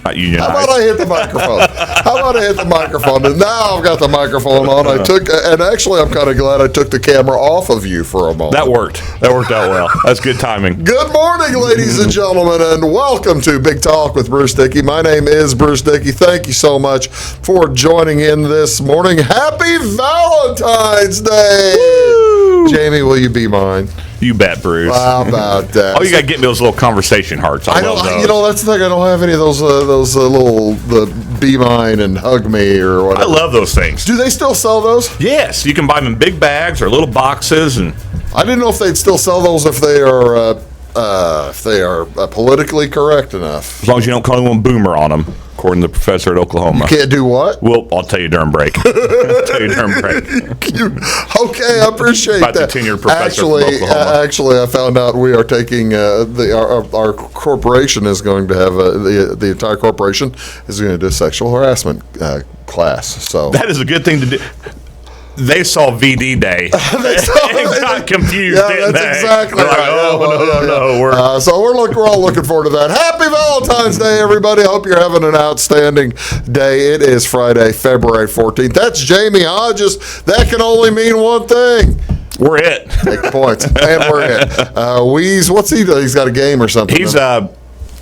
not unionized. How about I hit the microphone? And now I've got the microphone on. And actually, I'm kind of glad I took the camera off of you for a moment. That worked out well. That's good timing. Good morning, ladies and gentlemen, and welcome to Big Talk with Bruce Dickey. My name is Bruce Dickey. Thank you so much for joining in this morning. Happy Valentine's Day! Woo! Jamie, will you be mine? You bet, Bruce. How about that? Oh, you got to get me those little conversation hearts. I love those. You know, that's the thing. I don't have any of those little be mine and hug me or whatever. I love those things. Do they still sell those? Yes, you can buy them in big bags or little boxes. And I didn't know if they'd still sell those if they are politically correct enough. As long as you don't call anyone boomer on them, according to the professor at Oklahoma. You can't do what? Well, I'll tell you during break. Okay, I appreciate about that. The tenured professor from Oklahoma. Actually, I found out we are taking our corporation is going to have the entire corporation is going to do a sexual harassment class. So that is a good thing to do. They saw VD Day and got confused, didn't they? Exactly right. No. So we're all looking forward to that. Happy Valentine's Day, everybody. I hope you're having an outstanding day. It is Friday, February 14th. That's Jamie Hodges. That can only mean one thing. We're it. Take the points. And we're it. Weeze, what's he do? He's got a game or something. He's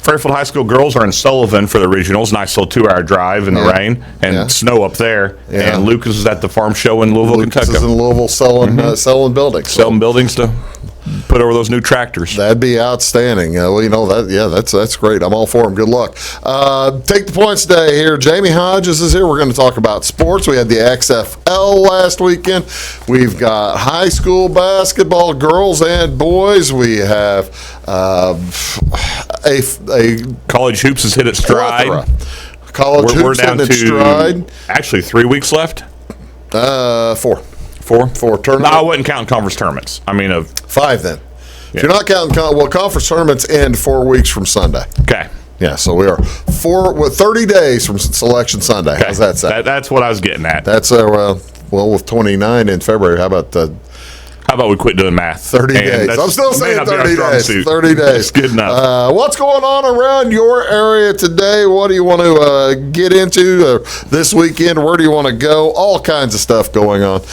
Fairfield High School girls are in Sullivan for the regionals. Nice little 2-hour drive in the rain and snow up there. Yeah. And Lucas is at the farm show in Louisville, Kentucky. Lucas is in Louisville selling buildings. Selling buildings to put over those new tractors. That'd be outstanding. Well, you know that. Yeah, that's great. I'm all for him. Good luck. Take the points today here. Jamie Hodges is here. We're going to talk about sports. We had the XFL last weekend. We've got high school basketball, girls and boys. We have a college hoops has hit its stride. College hoops hitting its stride. Actually, 3 weeks left. 4 tournaments. No, I wasn't counting conference tournaments. I mean, 5 then. If you're not counting, conference tournaments end 4 weeks from Sunday. Okay. Yeah, so we are 30 days from Selection Sunday. Okay. How's that sound? That's what I was getting at. That's with 29 in February. How about we quit doing math? 30 days. I'm still saying 30 days. 30 days. That's good enough. What's going on around your area today? What do you want to get into this weekend? Where do you want to go? All kinds of stuff going on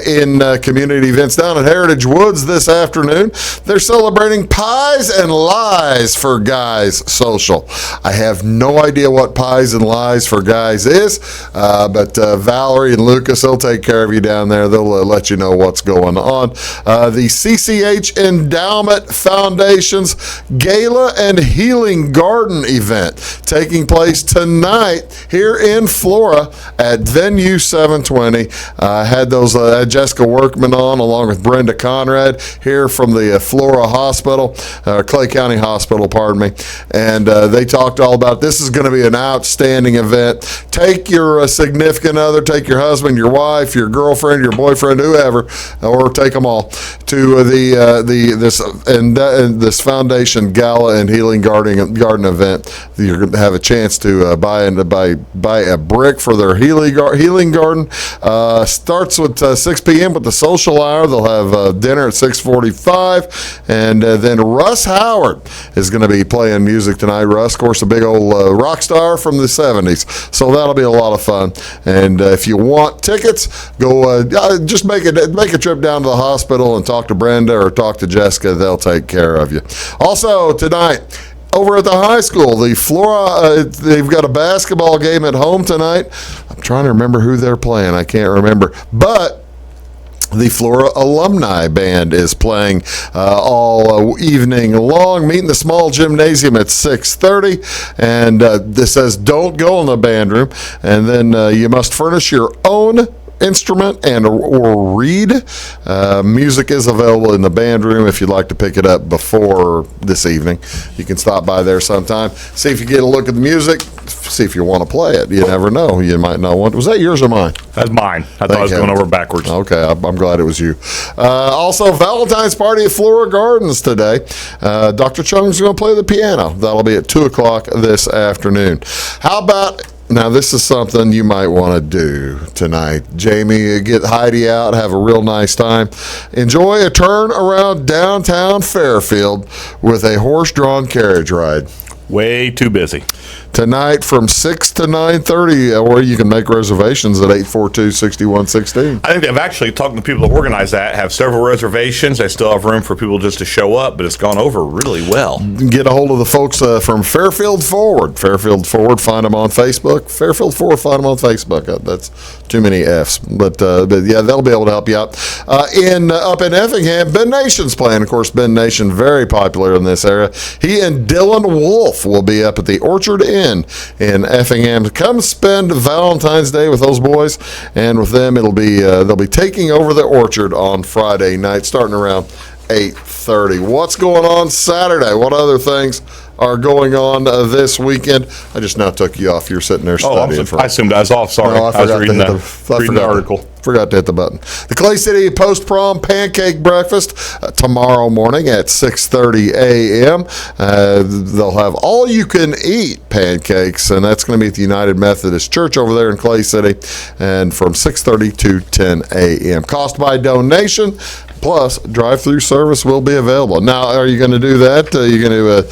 in community events down at Heritage Woods this afternoon. They're celebrating Pies and Lies for Guys Social. I have no idea what Pies and Lies for Guys is, but Valerie and Lucas, they'll take care of you down there. They'll let you know what's going on. The CCH Endowment Foundation's Gala and Healing Garden event taking place tonight here in Flora at Venue 720. Had those Jessica Workman on along with Brenda Conrad here from the Flora Hospital, Clay County Hospital, pardon me. And they talked all about this is going to be an outstanding event. Take your significant other, take your husband, your wife, your girlfriend, your boyfriend, whoever, or take them all to this foundation gala and healing garden event. You're going to have a chance to buy a brick for their healing garden. Starts with 6 p.m. with the social hour. They'll have dinner at 6:45, and then Russ Howard is going to be playing music tonight. Russ, of course, a big old rock star from the 70s, so that'll be a lot of fun. And if you want tickets, go just make a trip down to the hospital and talk to Brenda or talk to Jessica. They'll take care of you. Also tonight, over at the high school, the Flora, they've got a basketball game at home tonight. I'm trying to remember who they're playing. I can't remember. But the Flora Alumni Band is playing all evening long. Meet in the small gymnasium at 6:30. And this says, don't go in the band room. And then you must furnish your own instrument or read. Music is available in the band room if you'd like to pick it up before this evening. You can stop by there sometime, see if you get a look at the music, see if you want to play it. You never know. You might know one. Was that yours or mine? That's mine. I thought I was going over backwards. Okay, I'm glad it was you. Also, Valentine's party at Flora Gardens today. Dr. Chung's going to play the piano. That'll be at 2 o'clock this afternoon. How about... Now, this is something you might want to do tonight. Jamie, get Heidi out, have a real nice time. Enjoy a turn around downtown Fairfield with a horse-drawn carriage ride. Way too busy. tonight from 6 to 9:30, or you can make reservations at 842-6116. I think they've actually, talking to people that organize that, have several reservations. They still have room for people just to show up, but it's gone over really well. Get a hold of the folks from Fairfield Forward. Fairfield Forward, find them on Facebook. Fairfield Forward, find them on Facebook. That's too many F's. But yeah, they'll be able to help you out. Up in Effingham, Ben Nation's playing. Of course, Ben Nation, very popular in this area. He and Dylan Wolf will be up at the Orchard Inn in Effingham. Come spend Valentine's Day with those boys, and with them, they'll be taking over the Orchard on Friday night, starting around 8:30. What's going on Saturday? What other things are going on this weekend? I just now took you off. You're sitting there studying. I assumed I was off. Sorry. No, I was reading the article. Forgot to hit the button. The Clay City Post-Prom Pancake Breakfast tomorrow morning at 6:30 a.m. They'll have all-you-can-eat pancakes, and that's going to be at the United Methodist Church over there in Clay City, and from 6:30 to 10 a.m. Cost by donation, plus drive-through service will be available. Now, are you going to do that? Are you going to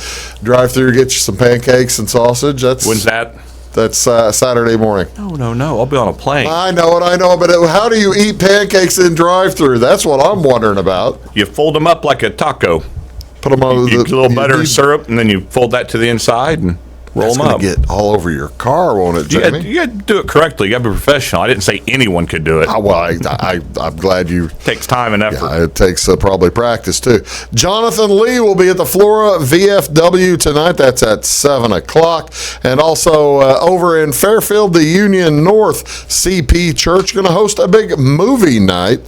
drive through, get you some pancakes and sausage? When's that? That's Saturday morning. No. I'll be on a plane. I know it, but how do you eat pancakes in drive-through? That's what I'm wondering about. You fold them up like a taco. Put them on you a little butter and syrup, and then you fold that to the inside and roll them up. It's going to get all over your car, won't it, Jamie? You got to do it correctly. You got to be professional. I didn't say anyone could do it. I'm glad you. It takes time and effort. Yeah, it takes probably practice too. Jonathan Lee will be at the Flora VFW tonight. That's at 7:00, and also over in Fairfield, the Union North CP Church going to host a big movie night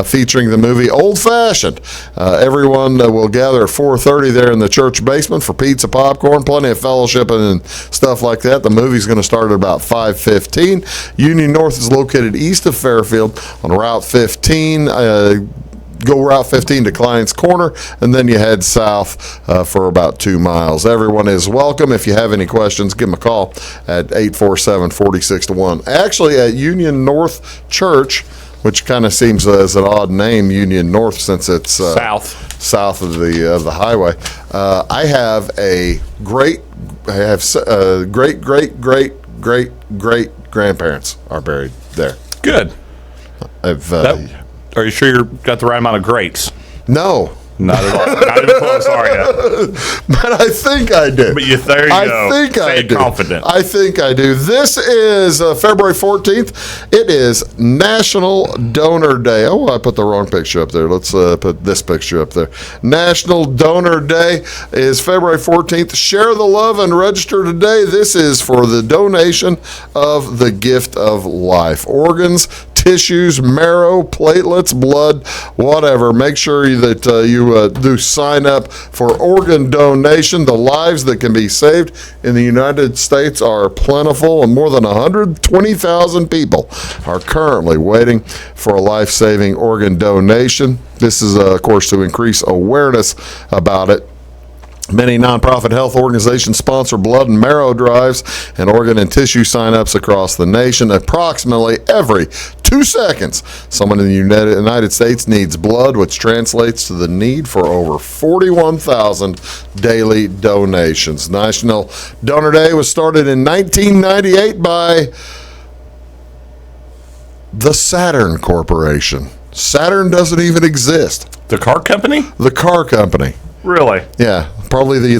featuring the movie Old Fashioned. Everyone will gather at 4:30 there in the church basement for pizza, popcorn, plenty of fellowship and stuff like that. The movie's going to start at about 5:15. Union North is located east of Fairfield on Route 15. Go Route 15 to Client's Corner, and then you head south for about 2 miles. Everyone is welcome. If you have any questions, give them a call at 847-4601. Actually, at Union North Church, which kind of seems as an odd name, Union North, since it's south of the highway. I have great grandparents are buried there. Good. Are you sure you got the right amount of grapes? No. Not at all. Not even close, are you? But I think I do. But there you go. I think I do. Confident. I think I do. This is February 14th. It is National Donor Day. Oh, I put the wrong picture up there. Let's put this picture up there. National Donor Day is February 14th. Share the love and register today. This is for the donation of the gift of life. Organs, tissues, marrow, platelets, blood, whatever. Make sure that you do sign up for organ donation. The lives that can be saved in the United States are plentiful, and more than 120,000 people are currently waiting for a life-saving organ donation. This is, of course, to increase awareness about it. Many nonprofit health organizations sponsor blood and marrow drives and organ and tissue sign-ups across the nation. Approximately every 2 seconds, someone in the United States needs blood, which translates to the need for over 41,000 daily donations. National Donor Day was started in 1998 by the Saturn Corporation. Saturn doesn't even exist. The car company? The car company. Really? Yeah, probably the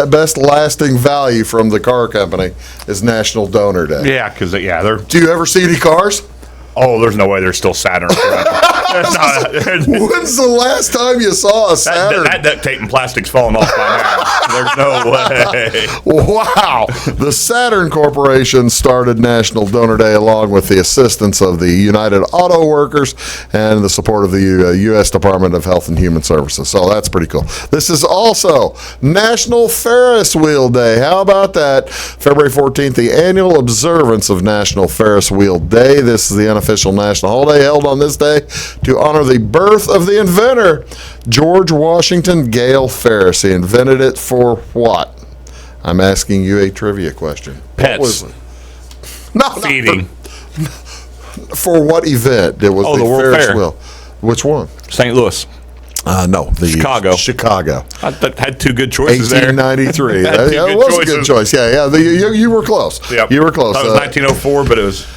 best lasting value from the car company is National Donor Day. Yeah, because they're. Do you ever see any cars? Oh, there's no way they're still Saturn. When's the last time you saw a Saturn? That duct tape and plastic's falling off by now. There's no way. Wow. The Saturn Corporation started National Donor Day along with the assistance of the United Auto Workers and the support of the U.S. Department of Health and Human Services. So that's pretty cool. This is also National Ferris Wheel Day. How about that? February 14th, the annual observance of National Ferris Wheel Day. This is the unofficial national holiday held on this day to honor the birth of the inventor, George Washington Gale Ferris. He invented it for what? I'm asking you a trivia question. Pets. What was it? No, feeding. For what event? It was the World Ferris Fair. wheel. Which one? St. Louis. No, Chicago. I had two good choices there. 1893. That was a good choice. Yeah. You were close. Yep. You were close. That was 1904, but it was.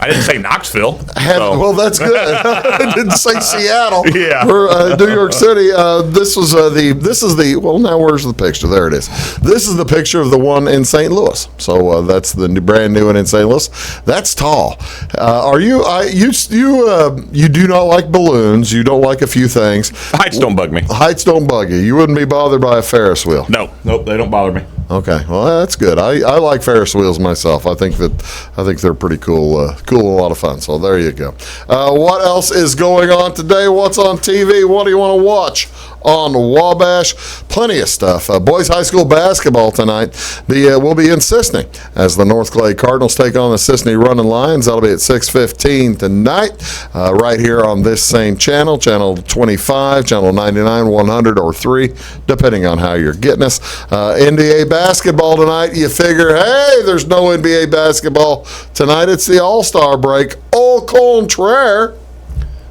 I didn't say Knoxville. Well, that's good. I didn't say Seattle. Yeah. Or New York City. This is the. Well, now where's the picture? There it is. This is the picture of the one in St. Louis. So that's the brand new one in St. Louis. That's tall. Are you? You do not like balloons. You don't like a few things. Heights don't bug me. Heights don't bug you. You wouldn't be bothered by a Ferris wheel. Nope, they don't bother me. Okay, well that's good. I like Ferris wheels myself. I think they're pretty cool, and a lot of fun. So there you go. What else is going on today? What's on TV? What do you want to watch on Wabash? Plenty of stuff. Boys high school basketball tonight. We'll be in Sisney as the North Clay Cardinals take on the Sisney Running Lions. That'll be at 6:15 tonight, right here on this same channel, channel 25, channel 99, 100, or 3, depending on how you're getting us. NBA basketball tonight. You figure, hey, there's no NBA basketball tonight. It's the All-Star break. Au contraire,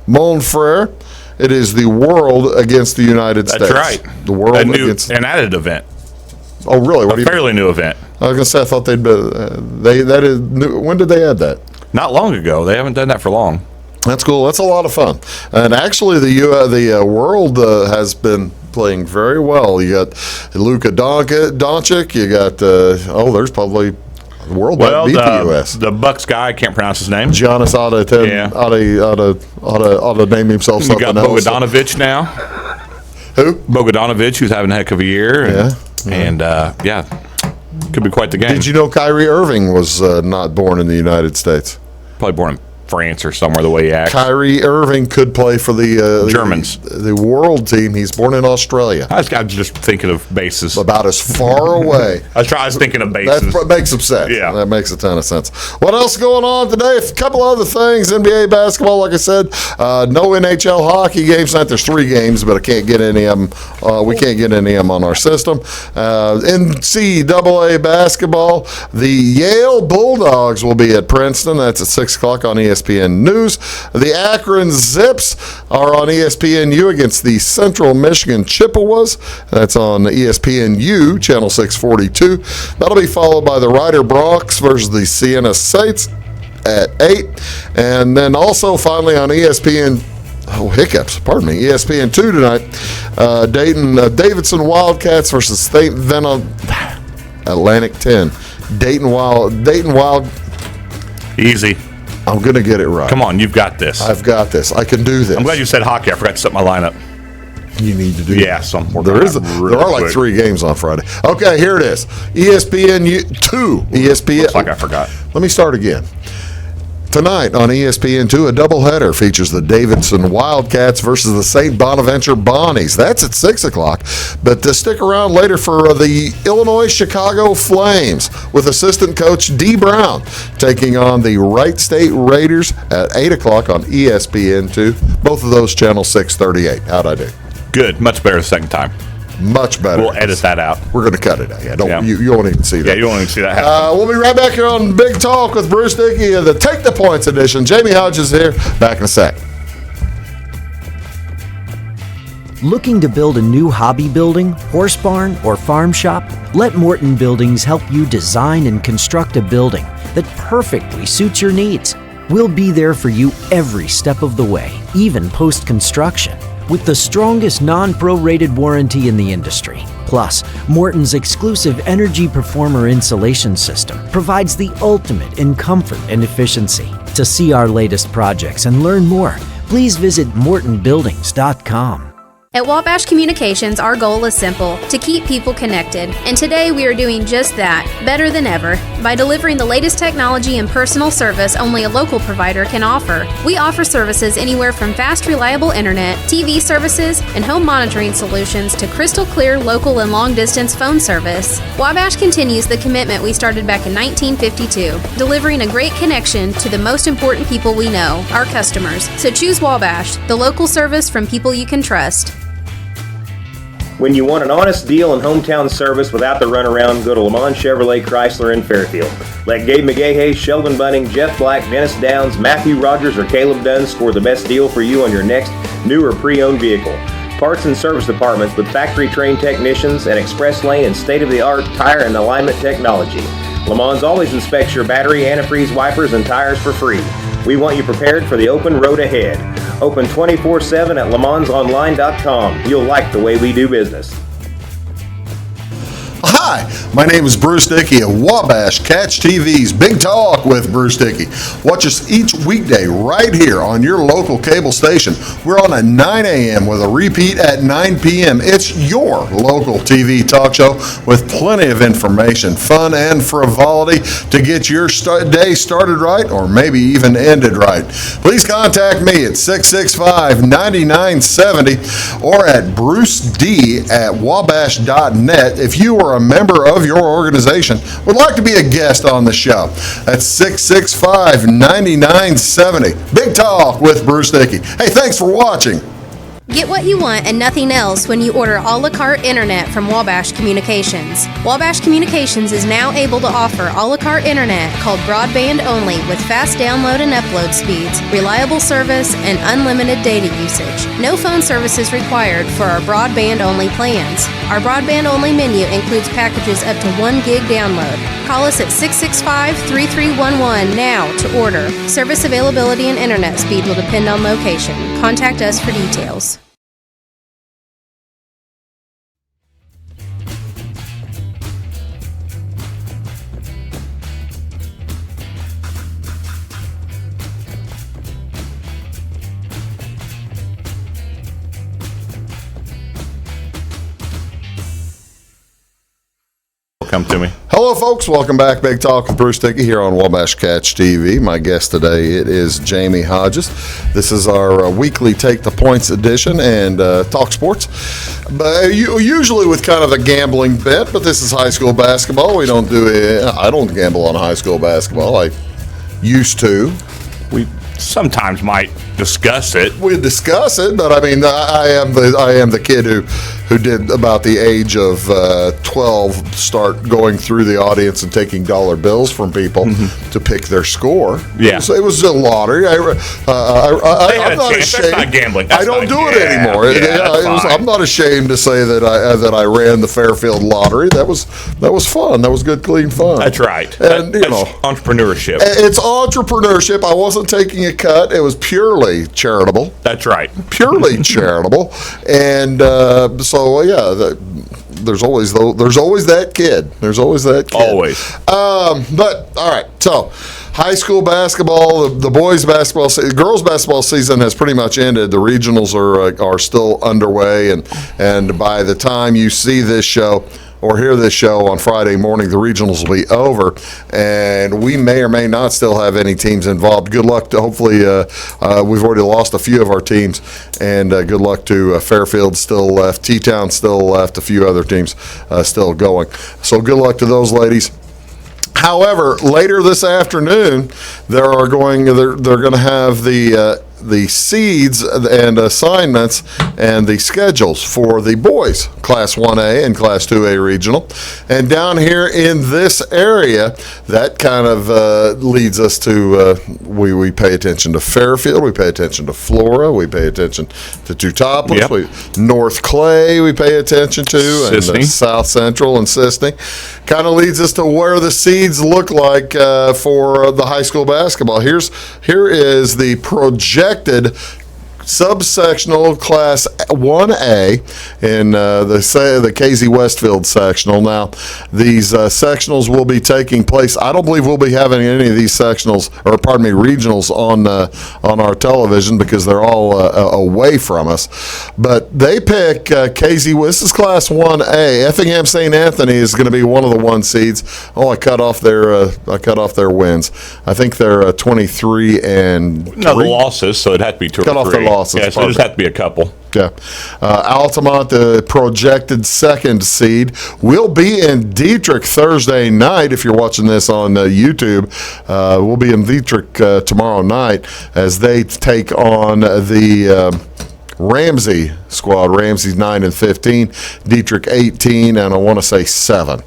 mon frere. It is the world against the United States. That's right. The world against an added event. Oh, really? A fairly new event. I was going to say, I thought that is new. When did they add that? Not long ago. They haven't done that for long. That's cool. That's a lot of fun. And actually, the world has been playing very well. You got Luka Doncic. You got there's probably. The world might beat the U.S. The Bucks guy, I can't pronounce his name. Giannis ought to name himself something else. You got Bogdanovich now. Who? Bogdanovich, who's having a heck of a year. And could be quite the game. Did you know Kyrie Irving was not born in the United States? Probably born in France or somewhere the way he acts. Kyrie Irving could play for the Germans, the world team. He's born in Australia. I was just thinking of bases. About as far away. I was thinking of bases. That makes some sense. Yeah. That makes a ton of sense. What else going on today? A couple other things. NBA basketball, like I said. No NHL hockey games tonight. There's 3 games, but I can't get any of them. We can't get any of them on our system. NCAA basketball. The Yale Bulldogs will be at Princeton. That's at 6 o'clock on ESPN News. The Akron Zips are on ESPNU against the Central Michigan Chippewas. That's on ESPNU, channel 642. That'll be followed by the Ryder Bronx versus the Siena Saints at 8. And then also finally on ESPN, ESPN2 tonight, Davidson Wildcats versus State Atlantic 10. Dayton Wild. Easy. I'm going to get it right. Come on, you've got this. I've got this. I can do this. I'm glad you said hockey. I forgot to set my lineup. You need to do that. So there are like 3 games on Friday. Okay, here it is. ESPN2. ESPN. Looks like I forgot. Let me start again. Tonight on ESPN2, a doubleheader features the Davidson Wildcats versus the St. Bonaventure Bonnies. That's at 6 o'clock. But stick around later for the Illinois Chicago Flames with assistant coach D. Brown taking on the Wright State Raiders at 8 o'clock on ESPN2. Both of those channel 638. How'd I do? Good. Much better the second time. Much better. We'll edit that out. We're going to cut it out. Yeah, you won't even see that. Yeah, you won't even see that happen. We'll be right back here on Big Talk with Bruce Dickey, the Take the Points edition. Jamie Hodges here. Back in a sec. Looking to build a new hobby building, horse barn, or farm shop? Let Morton Buildings help you design and construct a building that perfectly suits your needs. We'll be there for you every step of the way, even post-construction, with the strongest non-prorated warranty in the industry. Plus, Morton's exclusive Energy Performer insulation system provides the ultimate in comfort and efficiency. To see our latest projects and learn more, please visit mortonbuildings.com. At Wabash Communications, our goal is simple: to keep people connected. And today we are doing just that, better than ever, by delivering the latest technology and personal service only a local provider can offer. We offer services anywhere from fast, reliable internet, TV services, and home monitoring solutions to crystal clear local and long-distance phone service. Wabash continues the commitment we started back in 1952, delivering a great connection to the most important people we know, our customers. So choose Wabash, the local service from people you can trust. When you want an honest deal and hometown service without the runaround, go to Lamont Chevrolet Chrysler in Fairfield. Let Gabe McGahey, Sheldon Bunning, Jeff Black, Dennis Downs, Matthew Rogers, or Caleb Dunn score the best deal for you on your next new or pre-owned vehicle. parts and service departments with factory-trained technicians and express lane and state-of-the-art tire and alignment technology. Le Mans always inspects your battery, antifreeze, wipers, and tires for free. We want you prepared for the open road ahead. Open 24/7 at lemansonline.com. You'll like the way we do business. Hi, my name is Bruce Dickey of Wabash Catch TV's Big Talk with Bruce Dickey. Watch us each weekday right here on your local cable station. We're on at 9 a.m. with a repeat at 9 p.m. It's your local TV talk show with plenty of information, fun, and frivolity to get your day started right or maybe even ended right. Please contact me at 665-9970 or at bruced@wabash.net if you are a member of your organization would like to be a guest on the show. That's 665-9970. Big Talk with Bruce Dickey. Hey, thanks for watching. Get what you want and nothing else when you order a la carte internet from Wabash Communications. Wabash Communications is now able to offer a la carte internet called broadband only with fast download and upload speeds, reliable service, and unlimited data usage. No phone services required for our broadband only plans. Our broadband only menu includes packages up to 1 gig download. Call us at 665-3311 now to order. Service availability and internet speed will depend on location. Contact us for details. Come to me. Hello, folks. Welcome back. Big Talk with Bruce Dickey here on Wabash Catch TV. My guest today, it is Jamie Hodges. This is our weekly Take the Points edition and talk sports. But usually with kind of a gambling bit, but this is high school basketball. We don't do it. I don't gamble on high school basketball. I used to. We sometimes might discuss it. We discuss it, but I mean, I am the kid who did about the age of 12 start going through the audience and taking dollar bills from people to pick their score. Yeah, it was a lottery. I'm not ashamed. That's not gambling. I don't do it anymore. I'm not ashamed to say that I ran the Fairfield lottery. That was fun. That was good, clean fun. That's right. And that's entrepreneurship. It's entrepreneurship. I wasn't taking a cut. It was purely charitable. That's right. Purely charitable. And there's always that kid. There's always that kid. Always. But all right. So, high school basketball, the boys basketball, girls basketball season has pretty much ended. The regionals are still underway, and by the time you see this show or hear this show on Friday morning, the regionals will be over, and we may or may not still have any teams involved. Good luck to, hopefully, we've already lost a few of our teams, and good luck to Fairfield still left, T-Town still left, a few other teams still going. So good luck to those ladies. However, later this afternoon, they're going to have the seeds and assignments and the schedules for the boys Class 1A and Class 2A regional. And down here in this area, that kind of leads us to we pay attention to Fairfield, we pay attention to Flora, we pay attention to Teutopolis, North Clay we pay attention to, Sisney. And South Central and Sisney. Kind of leads us to where the seeds look like for the high school basketball. Here is the projected subsectional Class 1A in the KZ Westfield sectional. Now, these sectionals will be taking place. I don't believe we'll be having any of these regionals on our television because they're all away from us. But they pick KZ. This is Class 1A. Effingham St. Anthony is going to be one of the 1 seeds. I cut off their wins. I think they're 23 and 3. No, the losses, so it'd have to be 2 or 3. Cut off their losses. Yeah, so there's have to be a couple. Yeah. Altamont, the projected 2nd seed, will be in Dietrich Thursday night. If you're watching this on YouTube, we'll be in Dietrich tomorrow night as they take on the Ramsey squad. Ramsey's 9-15, Dietrich 18, and I want to say 7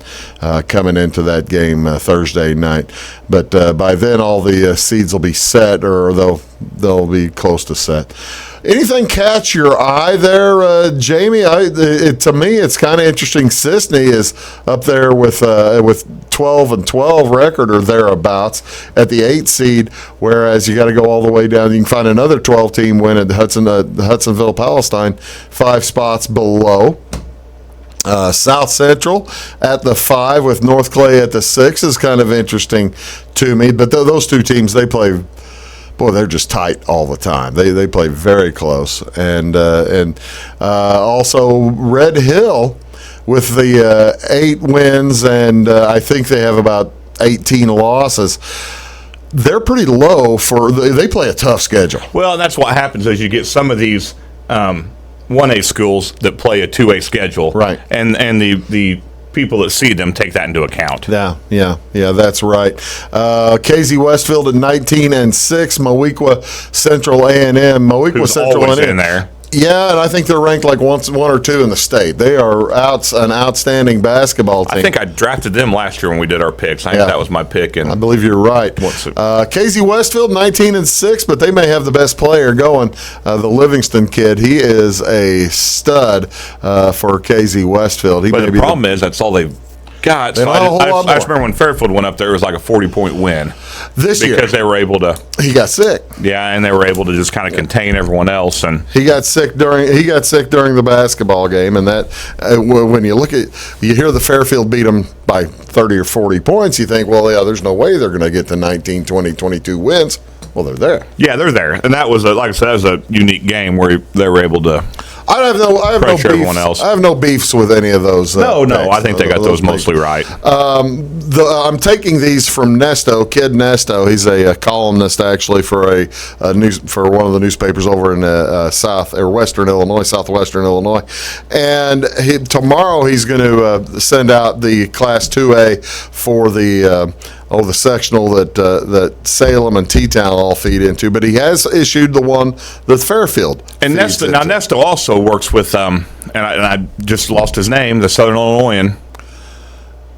coming into that game Thursday night. But by then, all the seeds will be set, or they'll be close to set. Anything catch your eye there, Jamie? To me, it's kind of interesting. Sisney is up there with 12-12 record or thereabouts at the 8 seed, whereas you got to go all the way down. You can find another 12-team win at the Hudsonville Palestine, 5 spots below. South Central at the 5 with North Clay at the 6 is kind of interesting to me. But those two teams, they play. Boy, they're just tight all the time. They play very close, and also Red Hill with the 8 wins, and I think they have about 18 losses. They're pretty low they play a tough schedule. Well, that's what happens is you get some of these 1A schools that play a 2A schedule, right? And the people that see them take that into account. Yeah, that's right. KZ Westfield at 19-6, Moweaqua Central A&M. Who's Central always A&M in there. Yeah, and I think they're ranked like one or two in the state. They are an outstanding basketball team. I think I drafted them last year when we did our picks. I think that was my pick. And I believe you're right. KZ Westfield, 19-6, but they may have the best player going. The Livingston kid, he is a stud for KZ Westfield. But the problem is that's all they've got. So I just remember when Fairfield went up there, it was like a 40-point win this year because they were able to. He got sick. Yeah, and they were able to just kind of contain everyone else. And he got sick during the basketball game, and that when you hear the Fairfield beat them by 30 or 40 points, you think, well, yeah, there's no way they're going to get to 19, 20, 22 wins. Well, they're there. Yeah, they're there, and that was like I said, that was a unique game where they were able to. I have no everyone else. I have no beefs with any of those. No, I think they got those mostly right. I'm taking these from Nesto, Kid Nesto. He's a columnist actually for for one of the newspapers over in southwestern Illinois, and tomorrow he's going to send out the Class 2A for the sectional that Salem and T-Town all feed into, but he has issued the one that Fairfield. And Nesto also works with, and I just lost his name, the Southern Illinoisan.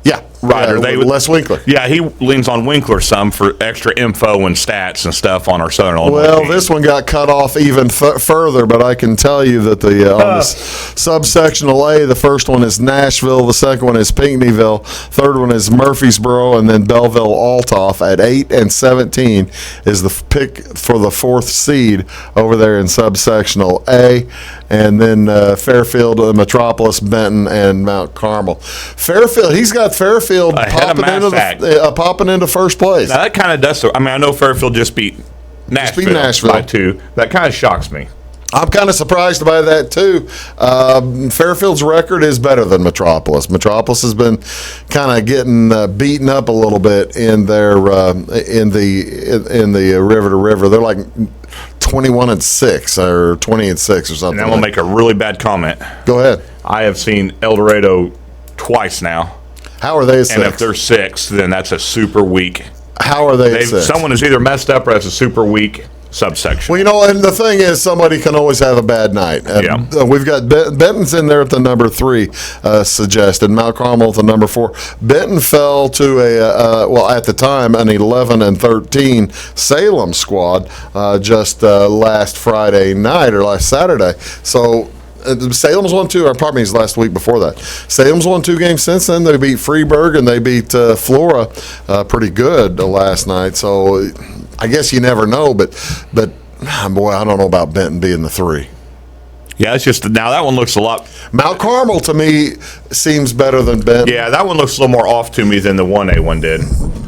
Yeah, writer. Les Winkler. Yeah, he leans on Winkler some for extra info and stats and stuff on our Southern Illinois. Well, team. this one got cut off even further, but I can tell you that on the subsectional A, the first one is Nashville, the second one is Pinckneyville, third one is Murfreesboro, and then Belleville Altoff at 8 and 17 is the pick for the 4th seed over there in subsectional A, and then Fairfield, Metropolis, Benton, and Mount Carmel. He's got Fairfield popping into first place. Now that kind of does. I mean, I know Fairfield just beat Nashville by 2. That kind of shocks me. I'm kind of surprised by that too. Fairfield's record is better than Metropolis. Metropolis has been kind of getting beaten up a little bit in their in the river to river. They're like 21-6 or 20-6 or something. And I'm gonna make a really bad comment. Go ahead. I have seen El Dorado twice now. How are they 6? And if they're 6, then that's a super weak. How are they 6? Someone is either messed up or that's a super weak subsection. Well, and the thing is, somebody can always have a bad night. We've got Benton's in there at the number 3 suggested. Mount Carmel at the number 4. Benton fell to at the time, an 11-13 Salem squad just last Friday night or last Saturday. So Salem's won 2, or pardon me, last week before that. Salem's won 2 games since then. They beat Freeburg and they beat Flora pretty good last night. So I guess you never know, but boy, I don't know about Benton being the 3. Yeah, it's just now that one looks a lot. Mount Carmel to me seems better than Benton. Yeah, that one looks a little more off to me than the 1A one did.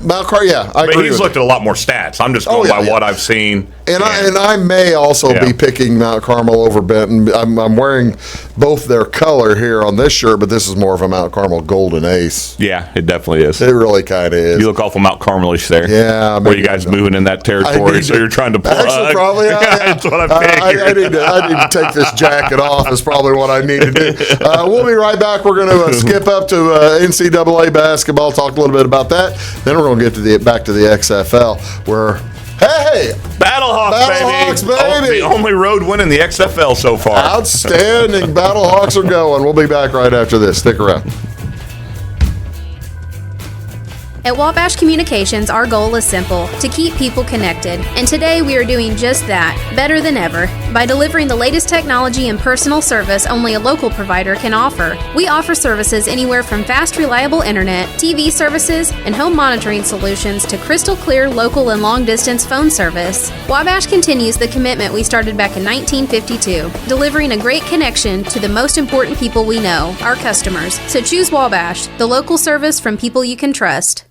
Mount Carmel, yeah, I agree. But he's looked at a lot more stats. I'm just going by what I've seen. And I may also be picking Mount Carmel over Benton. I'm wearing both their color here on this shirt, but this is more of a Mount Carmel Golden Ace. Yeah, it definitely is. It really kind of is. You look awful Mount Carmelish there. Yeah. Were you guys moving in that territory, so you're trying to plug? Actually, probably. That's what I'm thinking. I need to take this jacket off is probably what I need to do. We'll be right back. We're going to skip up to NCAA basketball, talk a little bit about that. Then we're going to get back to the XFL, where hey, Battlehawks, baby! The only road win in the XFL so far. Outstanding. Battlehawks are going. We'll be back right after this. Stick around. At Wabash Communications, our goal is simple: to keep people connected. And today we are doing just that, better than ever, by delivering the latest technology and personal service only a local provider can offer. We offer services anywhere from fast, reliable internet, TV services, and home monitoring solutions to crystal clear local and long-distance phone service. Wabash continues the commitment we started back in 1952, delivering a great connection to the most important people we know, our customers. So choose Wabash, the local service from people you can trust.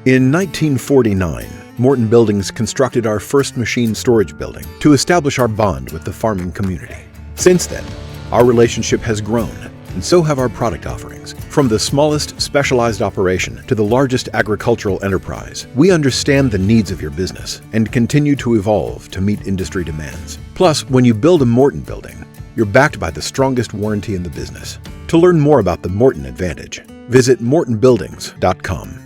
In 1949, Morton Buildings constructed our first machine storage building to establish our bond with the farming community. Since then, our relationship has grown, and so have our product offerings. From the smallest specialized operation to the largest agricultural enterprise, we understand the needs of your business and continue to evolve to meet industry demands. Plus, when you build a Morton building, you're backed by the strongest warranty in the business. To learn more about the Morton Advantage, visit mortonbuildings.com.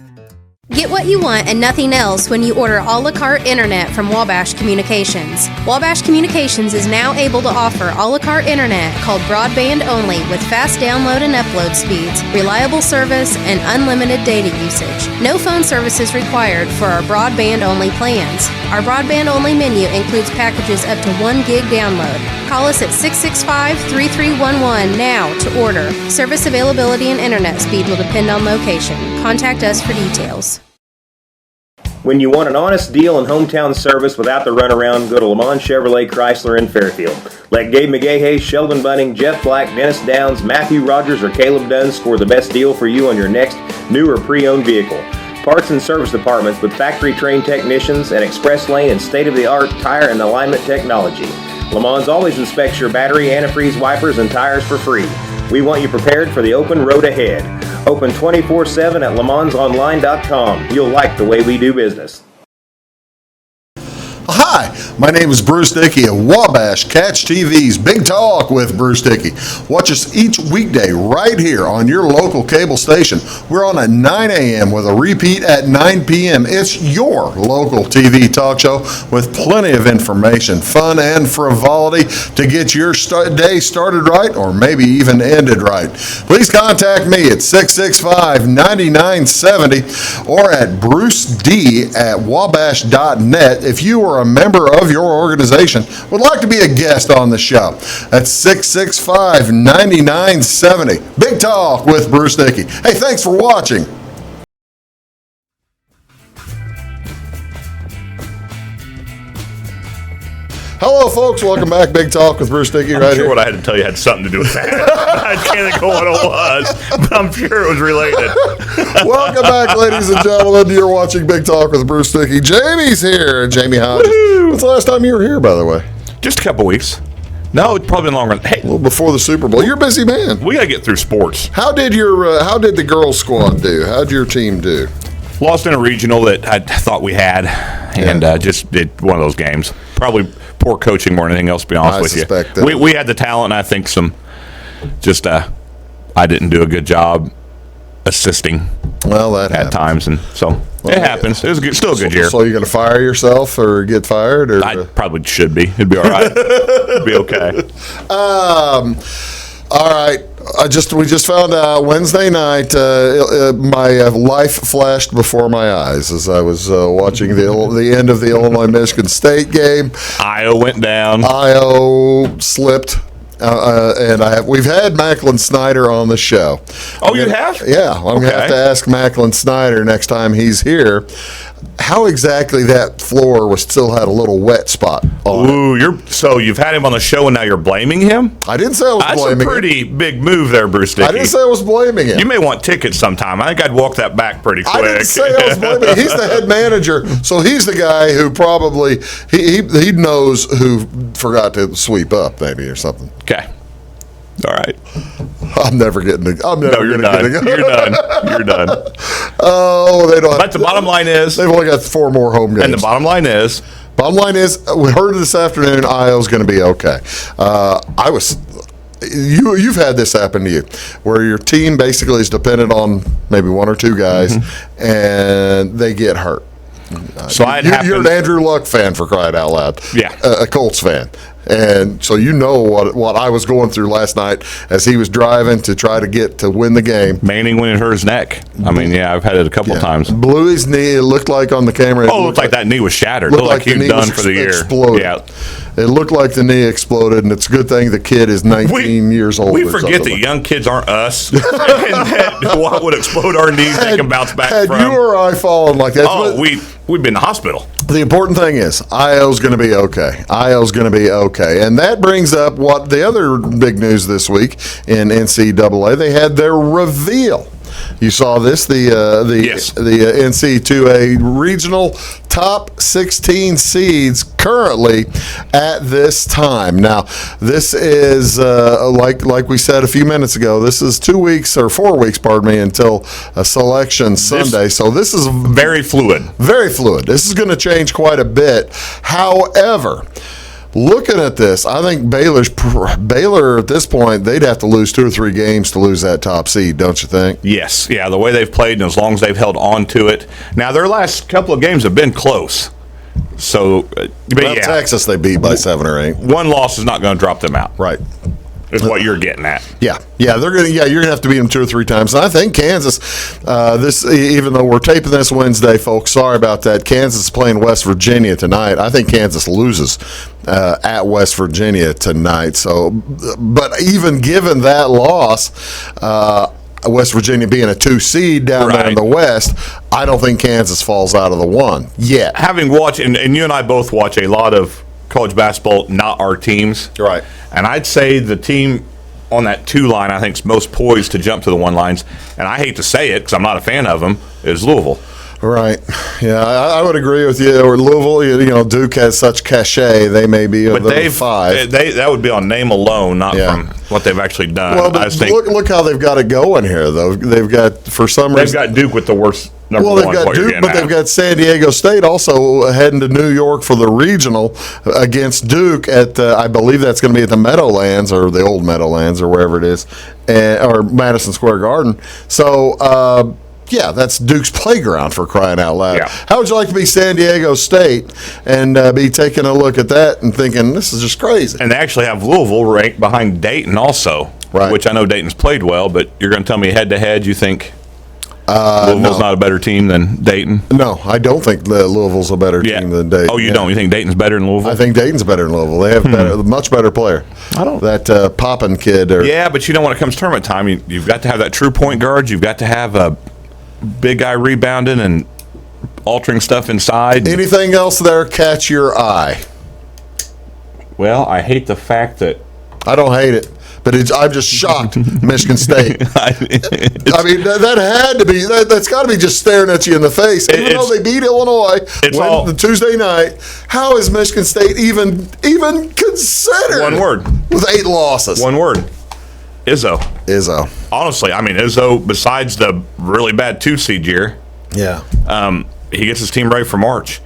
Get what you want and nothing else when you order a la carte internet from Wabash Communications. Wabash Communications is now able to offer a la carte internet called broadband only with fast download and upload speeds, reliable service, and unlimited data usage. No phone service is required for our broadband only plans. Our broadband only menu includes packages up to 1 gig download. Call us at 665-3311 now to order. Service availability and internet speed will depend on location. Contact us for details. When you want an honest deal and hometown service without the runaround, go to Lamont Chevrolet Chrysler in Fairfield. Let Gabe McGahey, Sheldon Bunning, Jeff Black, Dennis Downs, Matthew Rogers, or Caleb Dunn score the best deal for you on your next new or pre-owned vehicle. Parts and service departments with factory-trained technicians and express lane and state-of-the-art tire and alignment technology. Lamont always inspects your battery, antifreeze, wipers, and tires for free. We want you prepared for the open road ahead. Open 24/7 at LeMansOnline.com. You'll like the way we do business. Hi, my name is Bruce Dickey of Wabash Catch TV's Big Talk with Bruce Dickey. Watch us each weekday right here on your local cable station. We're on at 9 a.m. with a repeat at 9 p.m. It's your local TV talk show with plenty of information, fun, and frivolity to get your day started right or maybe even ended right. Please contact me at 665-9970 or at bruced@wabash.net if you are a member of your organization would like to be a guest on the show. That's 665-9970. Big Talk with Bruce Dickey. Hey, thanks for watching. Hello, folks. Welcome back. Big Talk with Bruce Dickey I'm right sure here. what I had to tell you had something to do with that. I can't think of what it was, but I'm sure it was related. Welcome back, ladies and gentlemen. You're watching Big Talk with Bruce Dickey. Jamie's here. Jamie Hodges. Woo-hoo. When's the last time you were here, by the way? Just a couple weeks. No, it's probably been longer. Hey, A little before the Super Bowl. You're a busy man. we got to get through sports. How did the girls squad do? How'd your team do? Lost in a regional that I thought we had, and just did one of those games. Probably poor coaching more than anything else, to be honest with suspect you. that. We had the talent, and I think I didn't do a good job assisting Well, that at happens. times, and so it happens. It was still a good year. So you're going to fire yourself or get fired? Or I probably should be. It'd be all right. It'd be okay. All right. We just found out Wednesday night. My life flashed before my eyes as I was watching the end of the Illinois-Michigan State game. Iowa went down. Io slipped. And we've had Macklin Snyder on the show. Oh, you have? Yeah, I'm going to have to ask Macklin Snyder next time he's here how exactly that floor still had a little wet spot on it. Ooh, you've had him on the show and now you're blaming him? I didn't say I was blaming him. That's a pretty big move there, Bruce Dickey. I didn't say I was blaming him. You may want tickets sometime. I think I'd walk that back pretty quick. I didn't say I was blaming him. He's the head manager, so he's the guy who probably he knows who forgot to sweep up maybe or something. Okay. All right. I'm never getting to. No, you're done. You're done. You're done. Oh, they don't. But the bottom line is, they've only got 4 more home games. and the bottom line is, we heard this afternoon. Io's going to be okay. You've had this happen to you, where your team basically is dependent on maybe 1 or 2 guys, and they get hurt. so You're an Andrew Luck fan, for crying out loud. Yeah. A Colts fan. And so you know what I was going through last night as he was driving to try to get to win the game. Manning when it hurt his neck. I mean, yeah, I've had it a couple of times. Blew his knee. It looked like on the camera. Oh, it looked like that knee was shattered. Looked Looked like he was done for the year. Exploded. Yeah. It looked like the knee exploded, and it's a good thing the kid is 19 years old. We forget that young kids aren't us, and that what would explode our knees they can bounce back had from. you or I fallen like that. Oh, we've been in the hospital. The important thing is Io's going to be okay. Io's going to be okay. And that brings up what the other big news this week in NCAA. They had their reveal. You saw this, Yes. the NC2A regional top 16 seeds currently at this time. Now, this is like we said a few minutes ago. This is 4 weeks, until selection Sunday. So this is Very fluid. very fluid. This is going to change quite a bit. However, looking at this, I think Baylor at this point, they'd have to lose 2 or 3 games to lose that top seed, don't you think? Yes. Yeah, the way they've played and as long as they've held on to it. Now, their last couple of games have been close. So, but Well, yeah, Texas they beat by 7 or 8. one loss is not going to drop them out. Right. Is what you're getting at. Yeah, they're gonna. Yeah, you're gonna have to beat them 2 or 3 times. And I think Kansas. Even though we're taping this Wednesday, folks, sorry about that. Kansas is playing West Virginia tonight. I think Kansas loses at West Virginia tonight. So, but even given that loss, West Virginia being a 2 seed down there in the West, I don't think Kansas falls out of the 1 yet. Having watched, and you and I both watch a lot of college basketball, not our teams. Right. And I'd say the team on that 2 line I think is most poised to jump to the 1 lines, and I hate to say it because I'm not a fan of them, is Louisville. Right. Yeah, I would agree with you. Or Louisville, Duke has such cachet. They may be But the 5. that would be on name alone, not from what they've actually done. Well, I but just think look how they've got it going here, though. They've got, for some they've reason, got Duke with the worst number well, one. they've got what you're Duke, getting but at. they've got San Diego State also heading to New York for the regional against Duke at, I believe that's going to be at the Meadowlands or the old Meadowlands or wherever it is, or Madison Square Garden. So, yeah, that's Duke's playground, for crying out loud. Yeah. How would you like to be San Diego State and be taking a look at that and thinking, this is just crazy? And they actually have Louisville ranked behind Dayton also, Right. which I know Dayton's played well, but you're going to tell me head-to-head you think Louisville's not a better team than Dayton? No, I don't think Louisville's a better team than Dayton. Oh, you Yeah. don't? You think Dayton's better than Louisville? I think Dayton's better than Louisville. They have a much better player. I don't- That Poppin kid. Yeah, but when it comes tournament time, you've got to have that true point guard. You've got to have a big guy rebounding and altering stuff inside. Anything else there catch your eye? Well, I hate the fact that I don't hate it, but I'm just shocked. Michigan State. I mean, that had to be. That's got to be just staring at you in the face. Even though they beat Illinois the Tuesday night, how is Michigan State even considered? One word. With 8 losses. One word. Izzo. Honestly, I mean, Izzo, besides the really bad 2 seed year, Yeah. he gets his team ready for March.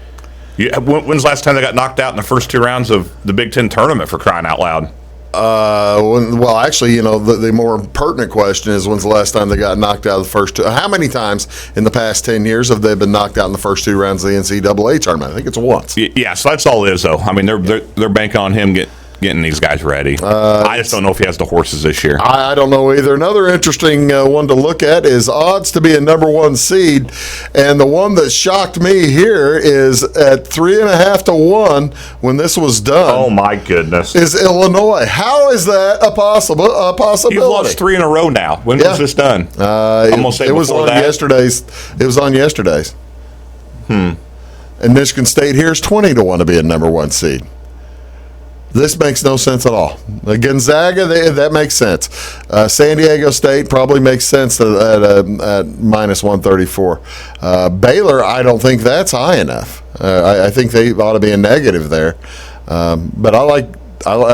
When's the last time they got knocked out in the first 2 rounds of the Big Ten tournament, for crying out loud? Well, actually, the more pertinent question is, when's the last time they got knocked out of the first 2? How many times in the past 10 years have they been knocked out in the first 2 rounds of the NCAA tournament? I think it's once. Yeah, so that's all Izzo. I mean, they're banking on him getting these guys ready. I just don't know if he has the horses this year. I don't know either. Another interesting one to look at is odds to be a number 1 seed, and the one that shocked me here is at 3.5 to 1 when this was done. Oh my goodness! Is Illinois? How is that a possibility? You've lost 3 in a row now. When was this done? It was on yesterday's. It was on yesterday's. And Michigan State here is 20 to 1 to be a number 1 seed. This makes no sense at all. Gonzaga, that makes sense. San Diego State probably makes sense at minus 134. Baylor, I don't think that's high enough. I think they ought to be a negative there. But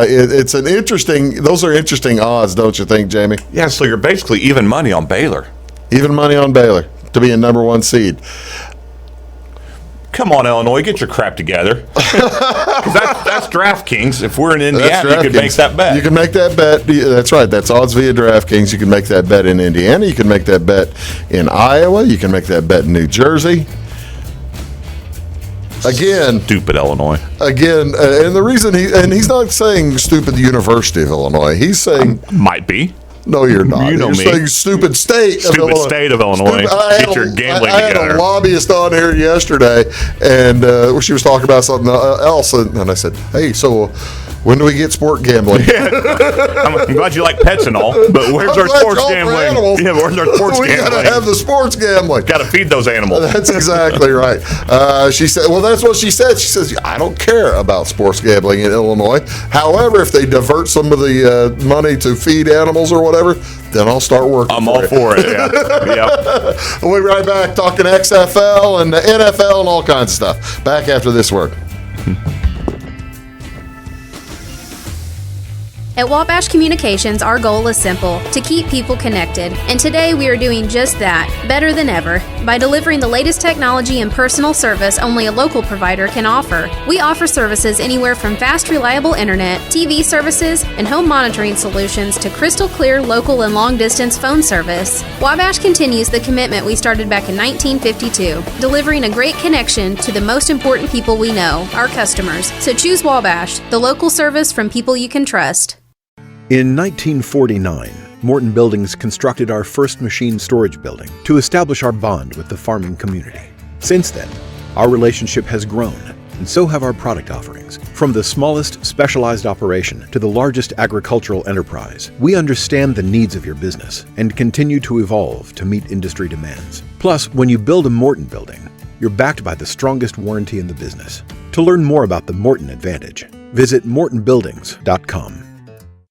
it's an interesting. Those are interesting odds, don't you think, Jamie? Yeah, so you're basically even money on Baylor. Even money on Baylor to be a number 1 seed. Come on, Illinois, get your crap together. Because that's DraftKings. If we're in Indiana, you could make that bet. You can make that bet. That's right. That's odds via DraftKings. You can make that bet in Indiana. You can make that bet in Iowa. You can make that bet in New Jersey. Again, Stupid Illinois. and the reason he's not saying stupid University of Illinois. He's saying Might be. no, you're not. You know You're me. saying stupid state of Illinois. State of Illinois. Get your gambling I had together. a lobbyist on here yesterday, and she was talking about something else, and I said, "Hey, so when do we get sport gambling?" I'm glad you like pets and all, but where's I'm our glad sports y'all for gambling? animals. Yeah, where's our sports we gambling? gotta have the sports gambling. Got to feed those animals. That's exactly right. She said, well, that's what she said. She says, I don't care about sports gambling in Illinois. However, if they divert some of the money to feed animals or whatever, then I'll start working. I'm all for it. Yeah. Yep. We'll be right back talking XFL and the NFL and all kinds of stuff. Back after this word. At Wabash Communications, our goal is simple: to keep people connected. And today we are doing just that, better than ever, by delivering the latest technology and personal service only a local provider can offer. We offer services anywhere from fast, reliable internet, TV services, and home monitoring solutions to crystal clear local and long-distance phone service. Wabash continues the commitment we started back in 1952, delivering a great connection to the most important people we know, our customers. So choose Wabash, the local service from people you can trust. In 1949, Morton Buildings constructed our first machine storage building to establish our bond with the farming community. Since then, our relationship has grown, and so have our product offerings. From the smallest specialized operation to the largest agricultural enterprise, we understand the needs of your business and continue to evolve to meet industry demands. Plus, when you build a Morton building, you're backed by the strongest warranty in the business. To learn more about the Morton Advantage, visit mortonbuildings.com.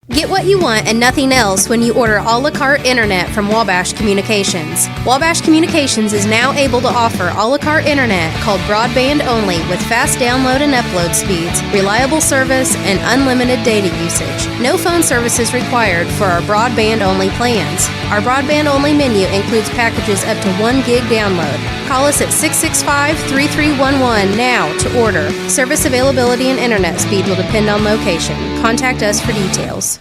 Get what you want and nothing else when you order a la carte internet from Wabash Communications. Wabash Communications is now able to offer a la carte internet called broadband only with fast download and upload speeds, reliable service, and unlimited data usage. No phone service is required for our broadband only plans. Our broadband only menu includes packages up to 1 gig download. Call us at 665-3311 now to order. Service availability and internet speed will depend on location. Contact us for details.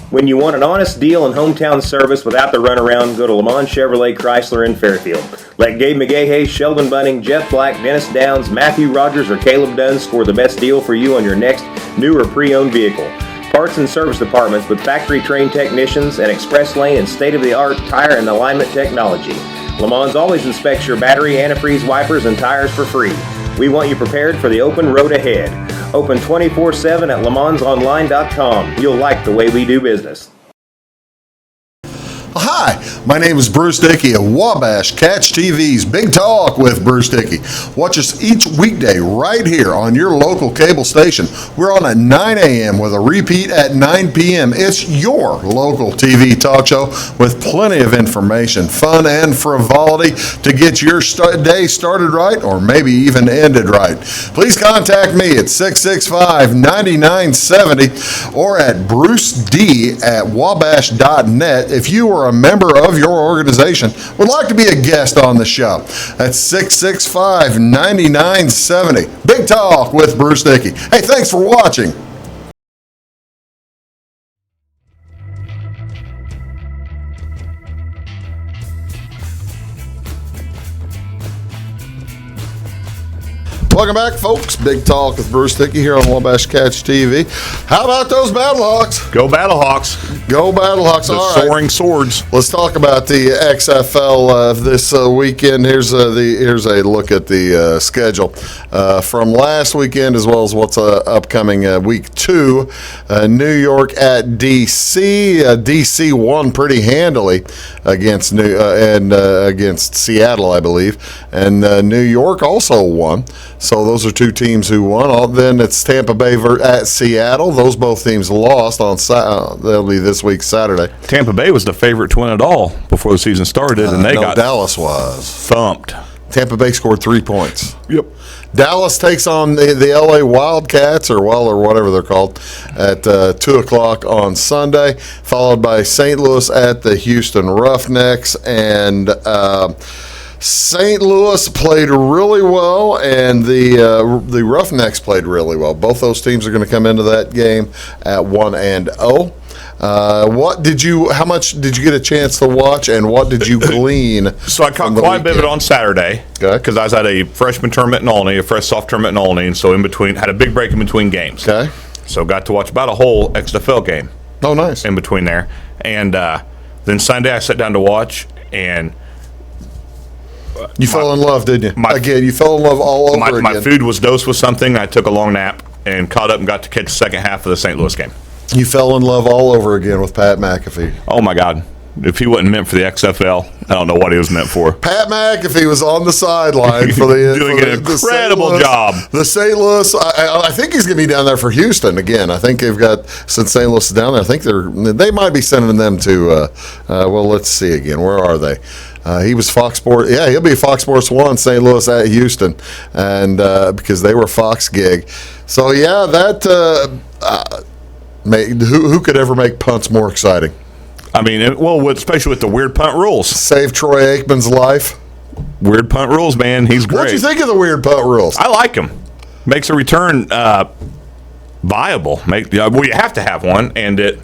When you want an honest deal and hometown service without the runaround, go to Lamont Chevrolet Chrysler in Fairfield. Let Gabe McGahey, Sheldon Bunning, Jeff Black, Dennis Downs, Matthew Rogers, or Caleb Dunn score the best deal for you on your next new or pre-owned vehicle. Parts and service departments with factory-trained technicians and express lane and state-of-the-art tire and alignment technology. Lamont always inspects your battery, antifreeze, wipers, and tires for free. We want you prepared for the open road ahead. Open 24/7 at LeMansOnline.com. You'll like the way we do business. Hi, my name is Bruce Dickey of Wabash Catch TV's Big Talk with Bruce Dickey. Watch us each weekday right here on your local cable station. We're on at 9 a.m. with a repeat at 9 p.m. It's your local TV talk show with plenty of information, fun, and frivolity to get your day started right or maybe even ended right. Please contact me at 665-9970 or at bruced@wabash.net if you are a member of your organization would like to be a guest on the show. That's 665-9970. Big Talk with Bruce Dickey. Hey, thanks for watching. Welcome back, folks. Big Talk with Bruce Dickey here on Wabash Catch TV. How about those Battlehawks? Go Battlehawks. Go Battlehawks. The All right. soaring swords. Let's talk about the XFL this weekend. Here's a look at the schedule from last weekend as well as what's upcoming week 2. New York at DC. DC won pretty handily against against Seattle, I believe, and New York also won. So those are two teams who won. Then it's Tampa Bay at Seattle. Those both teams lost on they'll be this week Saturday. Tampa Bay was the favorite to win it all before the season started, and they got Dallas was thumped. Tampa Bay scored 3 points. Yep. Dallas takes on the LA Wildcats, or whatever they're called, at 2 o'clock on Sunday, followed by St. Louis at the Houston Roughnecks. And St. Louis played really well, and the Roughnecks played really well. Both those teams are going to come into that game at 1-0. How much did you get a chance to watch, and what did you glean? So I caught quite a bit of it on Saturday because I was at a freshman tournament in Olney, a fresh soft tournament in Olney, and so in between, had a big break in between games. Okay. So got to watch about a whole XFL game. Oh, nice. In between there. And then Sunday I sat down to watch, and you fell in love, didn't you? You fell in love all over again. My food was dosed with something. I took a long nap and caught up and got to catch the second half of the St. Louis game. You fell in love all over again with Pat McAfee. Oh, my God. If he wasn't meant for the XFL, I don't know what he was meant for. Pat McAfee was on the sideline for the doing an incredible job. The St. Louis, I think he's going to be down there for Houston again. I think they've got, since St. Louis is down there, I think they might be sending them to. Well, let's see again. Where are they? He was Fox Sports. Yeah, he'll be Fox Sports 1, St. Louis at Houston, and because they were Fox gig. So yeah, that. Who could ever make punts more exciting? I mean, especially with the weird punt rules. Save Troy Aikman's life. Weird punt rules, man. He's great. What do you think of the weird punt rules? I like him. Makes a return viable. You have to have one, and it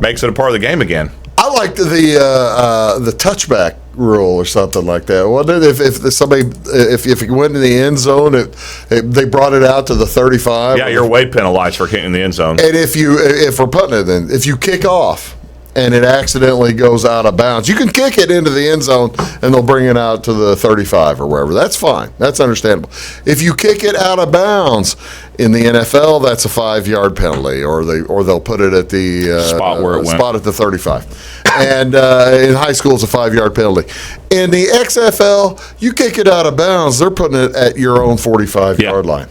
makes it a part of the game again. I liked the touchback rule or something like that. Wasn't it? If you went in the end zone, they brought it out to the 35. Yeah, you're way penalized for hitting the end zone. And if we're putting it in, if you kick off and it accidentally goes out of bounds, you can kick it into the end zone and they'll bring it out to the 35 or wherever. That's fine. That's understandable. If you kick it out of bounds in the NFL, that's a 5-yard penalty, or they'll put it at the spot where it went. Spot at the 35. And in high school, it's a 5-yard penalty. In the XFL, you kick it out of bounds, they're putting it at your own 45-yard line.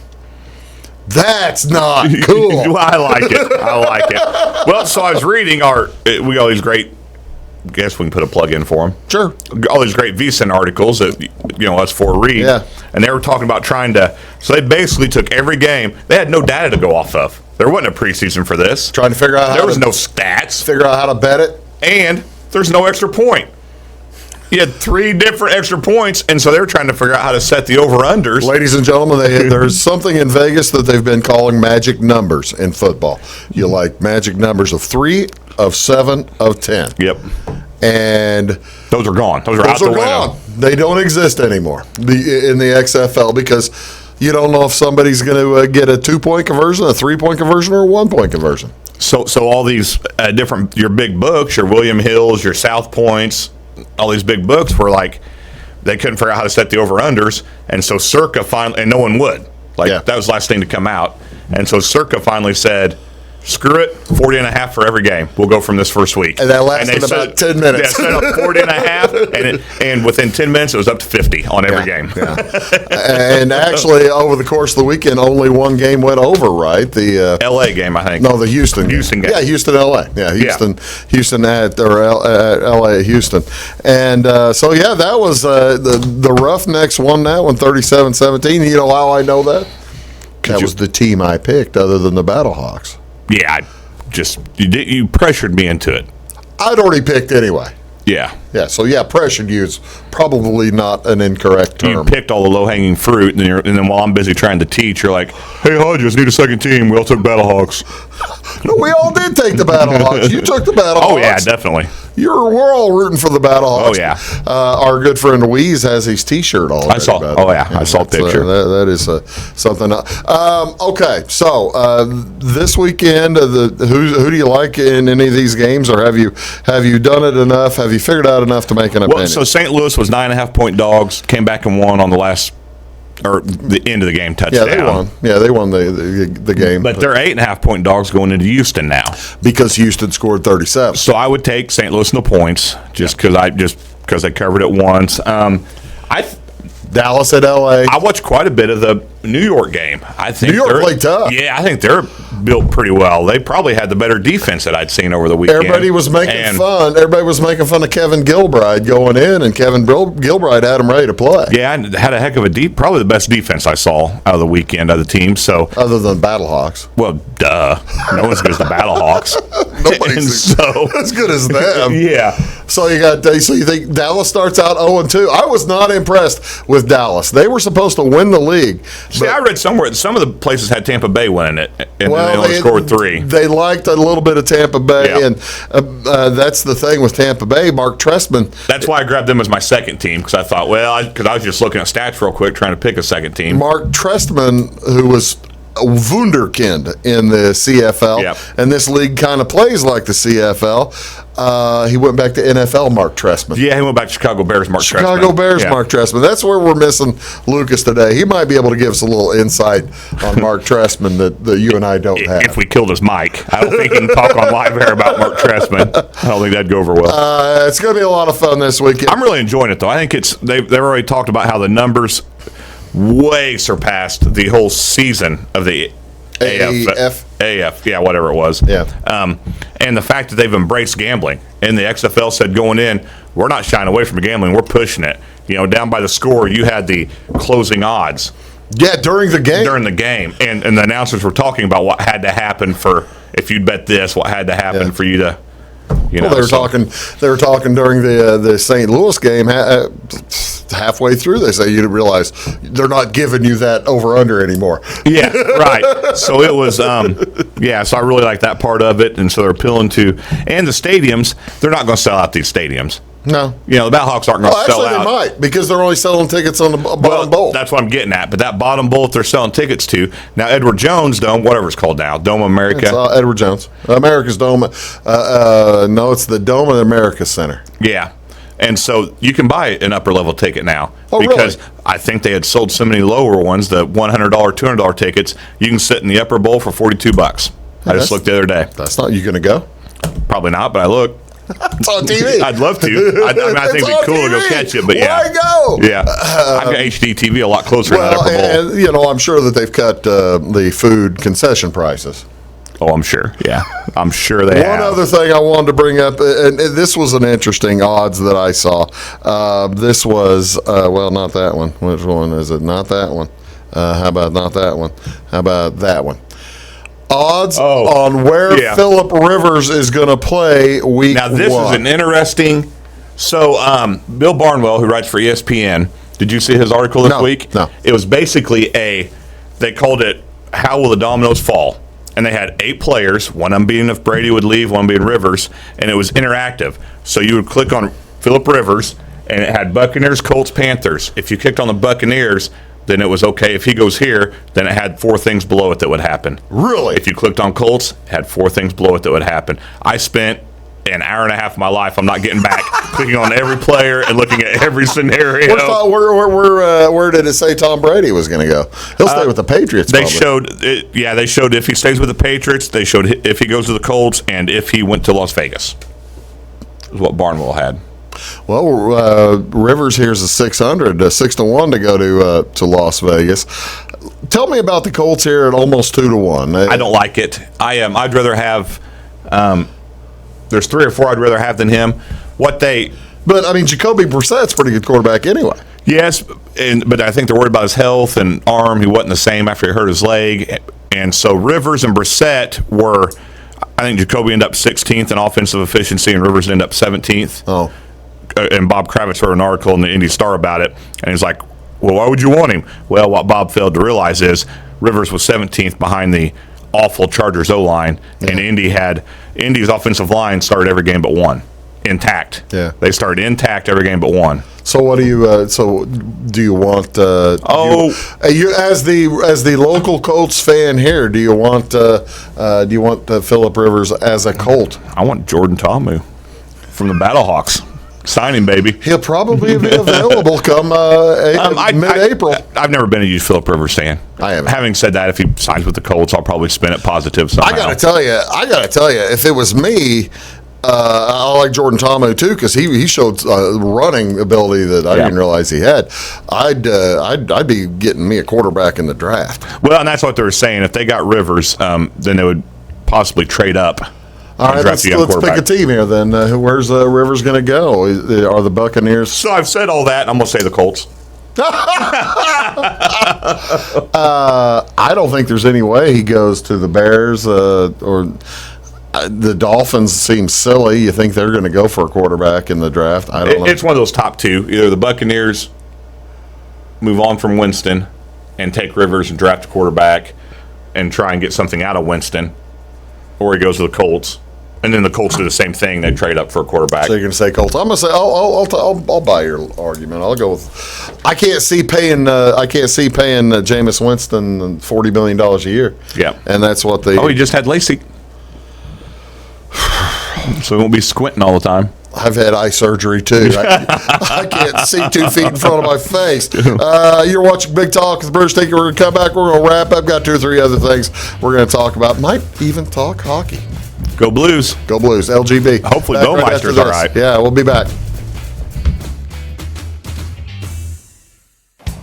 That's not cool. I like it. Well, so I was reading we got all these great, guess we can put a plug in for them. Sure. All these great VSiN articles that, us for read. Yeah. And they were talking about so they basically took every game. They had no data to go off of. There wasn't a preseason for this. Trying to figure out there was no stats. Figure out how to bet it. And there's no extra point. You had 3 different extra points, and so they were trying to figure out how to set the over-unders. Ladies and gentlemen, there's something in Vegas that they've been calling magic numbers in football. You like magic numbers of 3, of 7, of 10. Yep. And those are gone. Those are out the window. They don't exist anymore in the XFL because you don't know if somebody's going to get a 2-point conversion, a 3-point conversion, or a 1-point conversion. So all these different, your big books, your William Hills, your South Points, all these big books were like, they couldn't figure out how to set the over-unders, and so Circa finally, and no one would. That was the last thing to come out. And so Circa finally said, screw it, 40.5 for every game. We'll go from this first week. And that lasted about 10 minutes. Yeah, set up 40.5, and within 10 minutes, it was up to 50 on every game. Yeah. And actually, over the course of the weekend, only one game went over, right? The L.A. game, I think. No, the Houston game. Yeah, Houston, L.A. Yeah, Houston at L.A. at Houston. And that was the Roughnecks won that one 37-17. You know how I know that? That was the team I picked, other than the Battlehawks. Yeah, you pressured me into it. I'd already picked anyway. Yeah. Yeah, so pressured you is probably not an incorrect term. You picked all the low-hanging fruit, and then while I'm busy trying to teach, you're like, hey, Hodges, need a second team. We all took Battlehawks. No, we all did take the Battlehawks. You took the Battlehawks. Oh, yeah, definitely. We're all rooting for the Battlehawks. Oh, yeah. Our good friend Louise has his T-shirt on. I saw. I saw a picture. That is something. Okay, so this weekend, who do you like in any of these games, or have you done it enough? Have you figured out enough to make an opinion? So St. Louis was 9.5-point dogs, came back and won on the end of the game touchdown. Yeah, they won. Yeah, they won the game. But they're 8.5-point dogs going into Houston now because Houston scored 37. So I would take St. Louis in the points just because they covered it once. Dallas at L.A. I watched quite a bit of the New York game. I think New York played tough. Yeah, I think they're built pretty well. They probably had the better defense that I'd seen over the weekend. Everybody was making fun. Everybody was making fun of Kevin Gilbride going in, and Kevin Gilbride had him ready to play. Yeah, and had a heck of probably the best defense I saw out of the weekend of the team. So other than Battlehawks. Well, duh. No one's as good as the Battlehawks. Nobody's as good as them. Yeah. So you think Dallas starts out 0-2? I was not impressed with Dallas. They were supposed to win the league. See, I read somewhere that some of the places had Tampa Bay winning it, and then they only scored 3. They liked a little bit of Tampa Bay, Yeah. and that's the thing with Tampa Bay. Mark Trestman. That's why I grabbed them as my second team, because I thought, because I was just looking at stats real quick, trying to pick a second team. Mark Trestman, who was a wunderkind in the CFL, Yep. and this league kind of plays like the CFL. He went back to NFL Mark Trestman. Yeah, he went back to Chicago Bears, Mark Trestman. Chicago Bears, Yeah. Mark Trestman. That's where we're missing Lucas today. He might be able to give us a little insight on Mark Trestman that you and I don't have. If we killed his mic. I don't think he can talk on live air about Mark Trestman. I don't think that'd go over well. It's going to be a lot of fun this weekend. I'm really enjoying it, though. I think they've already talked about how the numbers way surpassed the whole season of the AF, yeah, whatever it was. Yeah. And the fact that they've embraced gambling. And the XFL said going in, we're not shying away from gambling, we're pushing it. Down by the score, you had the closing odds. Yeah, during the game. And the announcers were talking about what had to happen for, if you'd bet this, what had to happen for you to, They were talking during the St. Louis game. Halfway through, they say you realize they're not giving you that over under anymore. Yeah, right. So it was, so I really like that part of it. And so they're appealing to, and the stadiums, they're not going to sell out these stadiums. No. The Battlehawks aren't going to sell out. Actually, they might, because they're only selling tickets on the bottom bowl. That's what I'm getting at. But that bottom bowl they're selling tickets to. Now, Edward Jones Dome, whatever it's called now, Dome America. It's Edward Jones. America's Dome. No, it's the Dome of America Center. Yeah. And so you can buy an upper level ticket now. Oh, because really? I think they had sold so many lower ones, the $100, $200 tickets, you can sit in the upper bowl for $42. I just looked the other day. That's not you going to go? Probably not, but I looked. It's on TV. I'd love to. I think it'd be cool to go catch it, but yeah. Why go? Yeah. I've got HD TV a lot closer to that upper bowl. And, I'm sure that they've cut the food concession prices. Oh, I'm sure. Yeah. I'm sure they have. One other thing I wanted to bring up, and this was an interesting odds that I saw. This was, not that one. Which one is it? Not that one. How about not that one? How about that one? Odds on where Phillip Rivers is going to play week 1. Now, this is an interesting. So, Bill Barnwell, who writes for ESPN, did you see his article this week? No. It was basically they called it, How Will the Dominoes Fall? And they had 8 players, one of them being if Brady would leave, one being Rivers, and it was interactive. So you would click on Phillip Rivers, and it had Buccaneers, Colts, Panthers. If you clicked on the Buccaneers, then it was okay. If he goes here, then it had 4 things below it that would happen. Really? If you clicked on Colts, it had 4 things below it that would happen. I spent an hour and a half of my life, I'm not getting back, clicking on every player and looking at every scenario. Where did it say Tom Brady was going to go? He'll stay with the Patriots. They showed if he stays with the Patriots, they showed if he goes to the Colts, and if he went to Las Vegas. Is what Barnwell had. Well, Rivers here's a 600, 6-1 to go to Las Vegas. Tell me about the Colts here at almost 2-1. I don't like it. I'd rather have. There's 3 or 4 I'd rather have than him. But Jacoby Brissett's a pretty good quarterback anyway. Yes, but I think they're worried about his health and arm. He wasn't the same after he hurt his leg, and so Rivers and Brissett were. I think Jacoby ended up 16th in offensive efficiency, and Rivers ended up 17th. Oh. And Bob Kravitz wrote an article in the Indy Star about it, and he's like, well, why would you want him? Well, what Bob failed to realize is Rivers was 17th behind the awful Chargers O-line, and Indy's offensive line started every game but 1, intact. Yeah. They started intact every game but 1. So what do you? So do you want? You as the local Colts fan here, do you want Phillip Rivers as a Colt? I want Jordan Ta'amu from the Battlehawks. Sign him, baby. He'll probably be available come mid-April. I've never been a huge Phillip Rivers fan. I haven't. Having said that, if he signs with the Colts, I'll probably spin it positive somehow. I gotta tell you, if it was me, I like Jordan Ta'amu too because he showed running ability that I didn't realize he had. I'd be getting me a quarterback in the draft. Well, and that's what they were saying. If they got Rivers, then they would possibly trade up. All right, let's pick a team here then. Where's Rivers going to go? Are the Buccaneers? So I've said all that. I'm going to say the Colts. I don't think there's any way he goes to the Bears or The Dolphins seem silly. You think they're going to go for a quarterback in the draft? I don't know. It's one of those top two. Either the Buccaneers move on from Winston and take Rivers and draft a quarterback and try and get something out of Winston, or he goes to the Colts. And then the Colts do the same thing. They trade up for a quarterback. So you're going to say Colts? I'm going to say I'll buy your argument. I'll go with. I can't see paying Jameis Winston $40 million a year. Yeah, and that's what they. Oh, he just had LASIK, so he won't be squinting all the time. I've had eye surgery too. I can't see 2 feet in front of my face. You're watching Big Talk with Bruce Dickey. We're going to come back. We're going to wrap up. Got 2 or 3 other things we're going to talk about. Might even talk hockey. Go Blues. Go Blues. LGB. Hopefully Bowmeister's all right. Yeah, we'll be back.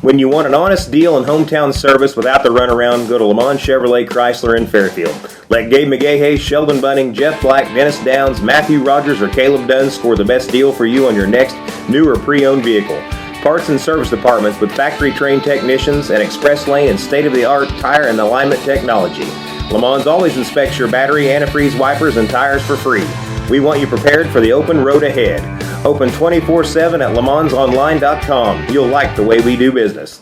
When you want an honest deal and hometown service without the runaround, go to Le Mans Chevrolet Chrysler in Fairfield. Let Gabe McGahey, Sheldon Bunning, Jeff Black, Dennis Downs, Matthew Rogers, or Caleb Dunn score the best deal for you on your next new or pre-owned vehicle. Parts and service departments with factory-trained technicians and express lane and state-of-the-art tire and alignment technology. Le Mans always inspects your battery, antifreeze, wipers, and tires for free. We want you prepared for the open road ahead. Open 24/7 at lemansonline.com. You'll like the way we do business.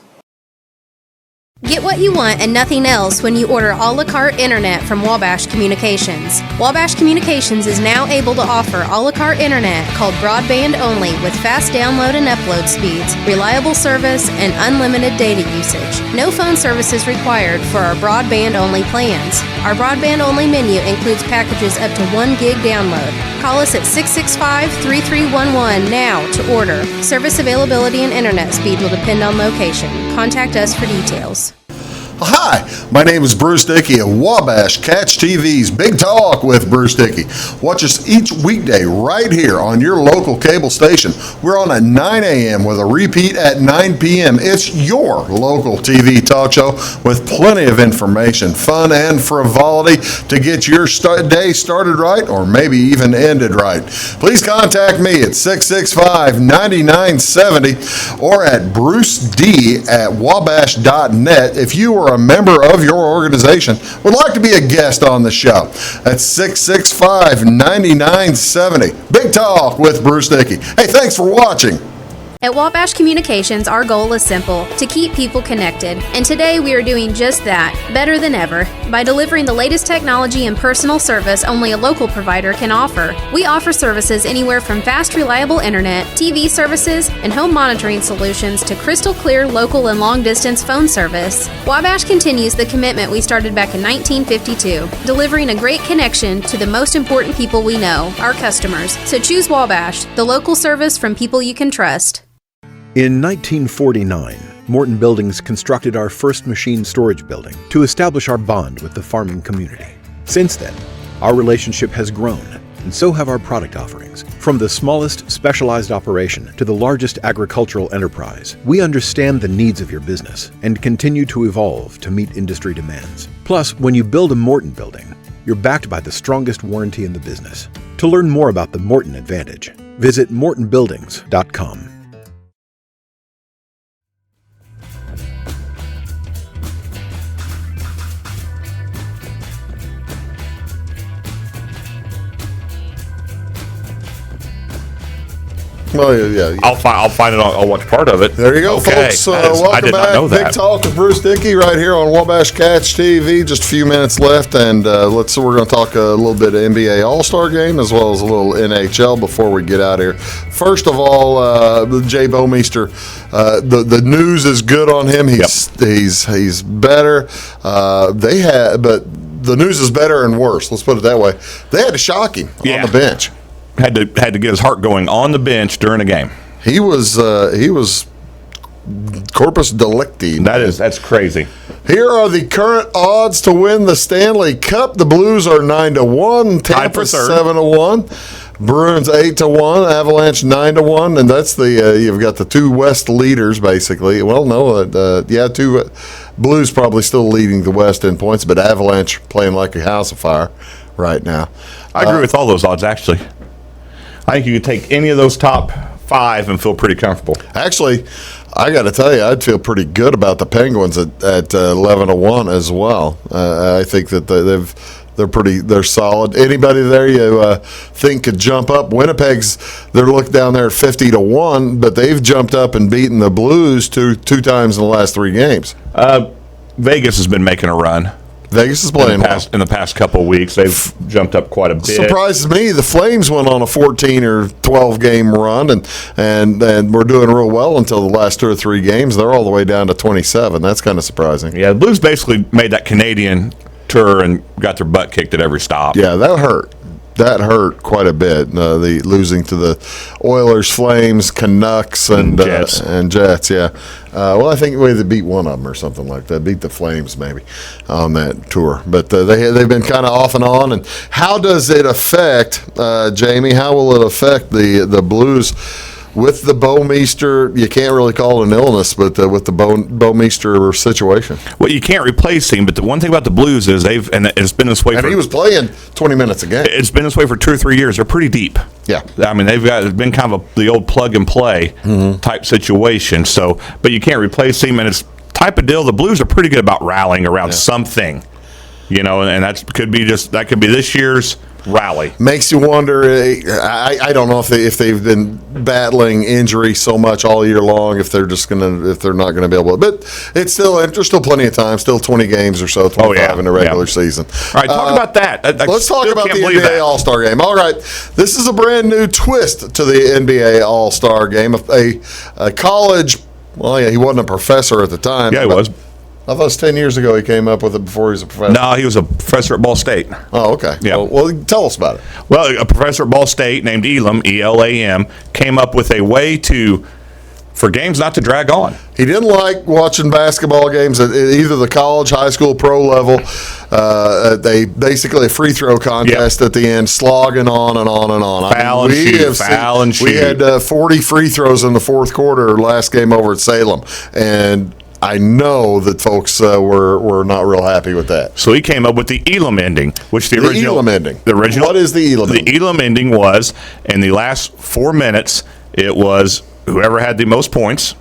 Get what you want and nothing else when you order a la carte internet from Wabash Communications. Wabash Communications is now able to offer a la carte internet called broadband only with fast download and upload speeds, reliable service, and unlimited data usage. No phone service is required for our broadband only plans. Our broadband only menu includes packages up to 1 gig download. Call us at 665-3311 now to order. Service availability and internet speed will depend on location. Contact us for details. Hi, my name is Bruce Dickey of Wabash Catch TV's Big Talk with Bruce Dickey. Watch us each weekday right here on your local cable station. We're on at 9 a.m. with a repeat at 9 p.m. It's your local TV talk show with plenty of information, fun, and frivolity to get your day started right or maybe even ended right. Please contact me at 665-9970 or at bruced@wabash.net if you are a member of your organization would like to be a guest on the show. That's 665-9970. Big Talk with Bruce Dickey. Hey, thanks for watching. At Wabash Communications, our goal is simple, to keep people connected. And today we are doing just that, better than ever, by delivering the latest technology and personal service only a local provider can offer. We offer services anywhere from fast, reliable internet, TV services, and home monitoring solutions to crystal clear local and long-distance phone service. Wabash continues the commitment we started back in 1952, delivering a great connection to the most important people we know, our customers. So choose Wabash, the local service from people you can trust. In 1949, Morton Buildings constructed our first machine storage building to establish our bond with the farming community. Since then, our relationship has grown, and so have our product offerings. From the smallest specialized operation to the largest agricultural enterprise, we understand the needs of your business and continue to evolve to meet industry demands. Plus, when you build a Morton building, you're backed by the strongest warranty in the business. To learn more about the Morton Advantage, visit mortonbuildings.com. Well, yeah. I'll find it. I'll watch part of it. There you go, okay. folks. I Welcome did back. not know that. Big Talk with Bruce Dickey right here on Wabash Catch TV. Just a few minutes left, and we're going to talk a little bit of NBA All-Star Game as well as a little NHL before we get out of here. First of all, Jay Bowmeister, the news is good on him. He's better. But the news is better and worse. Let's put it that way. They had to shock him on the bench. Had to get his heart going on the bench during a game. He was corpus delicti. That's crazy. Here are the current odds to win the Stanley Cup. The Blues are 9-1, Tampa 7-1, Bruins 8-1, Avalanche 9-1, and that's you've got the two West leaders basically. Well, no, two Blues probably still leading the West in points, but Avalanche playing like a house of fire right now. I agree with all those odds actually. I think you could take any of those top five and feel pretty comfortable. Actually, I got to tell you, I'd feel pretty good about the Penguins at 11-1 as well. I think that They're solid. Anybody there you think could jump up? They're looking down there at 50-1, but they've jumped up and beaten the Blues two times in the last 3 games. Vegas has been making a run. Vegas is playing in the past couple of weeks. They've jumped up quite a bit. Surprises me. The Flames went on a 14 or 12 game run and we're doing real well until the last 2 or 3 games. They're all the way down to 27. That's kind of surprising. Yeah, the Blues basically made that Canadian tour and got their butt kicked at every stop. Yeah, that hurt. That hurt quite a bit. The losing to the Oilers, Flames, Canucks, and Jets. Yeah. Well, I think they beat one of them or something like that. Beat the Flames maybe on that tour. But they've been kind of off and on. And how does it affect Jamie? How will it affect the Blues? With the Bouwmeester, you can't really call it an illness, but with the Bouwmeester situation. Well, you can't replace him, but the one thing about the Blues is and it's been this way and he was playing 20 minutes a game. It's been this way for 2 or 3 years. They're pretty deep. Yeah. I mean, it's been kind of the old plug-and-play type situation. So, but you can't replace him, and it's type of deal. The Blues are pretty good about rallying around something, and that could be this year's rally. Makes you wonder. I don't know if they've been battling injury so much all year long. If they're not gonna be able to. But there's still plenty of time. Still 20 games or so. 25 in the regular season. All right, talk about that. Let's talk about the NBA All-Star Game. All right, this is a brand new twist to the NBA All-Star Game. A college. Well, yeah, he wasn't a professor at the time. Yeah, he was. I thought it was 10 years ago he came up with it before he was a professor. No, he was a professor at Ball State. Oh, okay. Yeah. Well, tell us about it. Well, a professor at Ball State named Elam, E-L-A-M, came up with a way for games not to drag on. He didn't like watching basketball games at either the college, high school, pro level. They basically a free throw contest at the end, slogging on and on and on. Foul and shoot. We had 40 free throws in the fourth quarter last game over at Salem, and I know that folks were not real happy with that. So he came up with the Elam ending, which the original Elam ending. The original. What is the Elam ending? The Elam ending was in the last 4 minutes. It was whoever had the most points.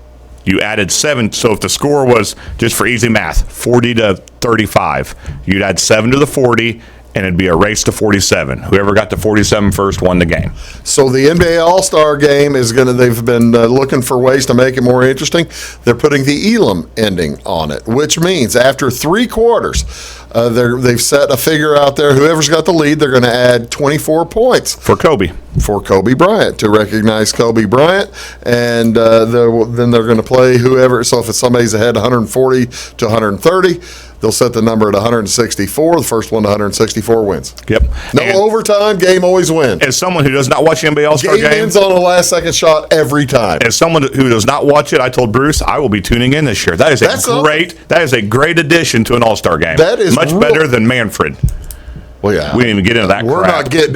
You added 7. So if the score was, just for easy math, 40 to 35, you'd add 7 to the 40. And it'd be a race to 47. Whoever got to 47 first won the game. So the NBA All-Star Game they've been looking for ways to make it more interesting. They're putting the Elam ending on it, which means after 3 quarters, they've set a figure out there. Whoever's got the lead, they're going to add 24 points. For Kobe Bryant, to recognize Kobe Bryant. And then they're going to play whoever. So if somebody's ahead 140 to 130, they'll set the number at 164. The first one to 164 wins. Yep. No overtime. Game always wins. As someone who does not watch the NBA All-Star Game ends on a last-second shot every time. As someone who does not watch it, I told Bruce I will be tuning in this year. That is a great addition to an All-Star Game. That is much better than Manfred. Well, yeah. We didn't even get into that. We're not getting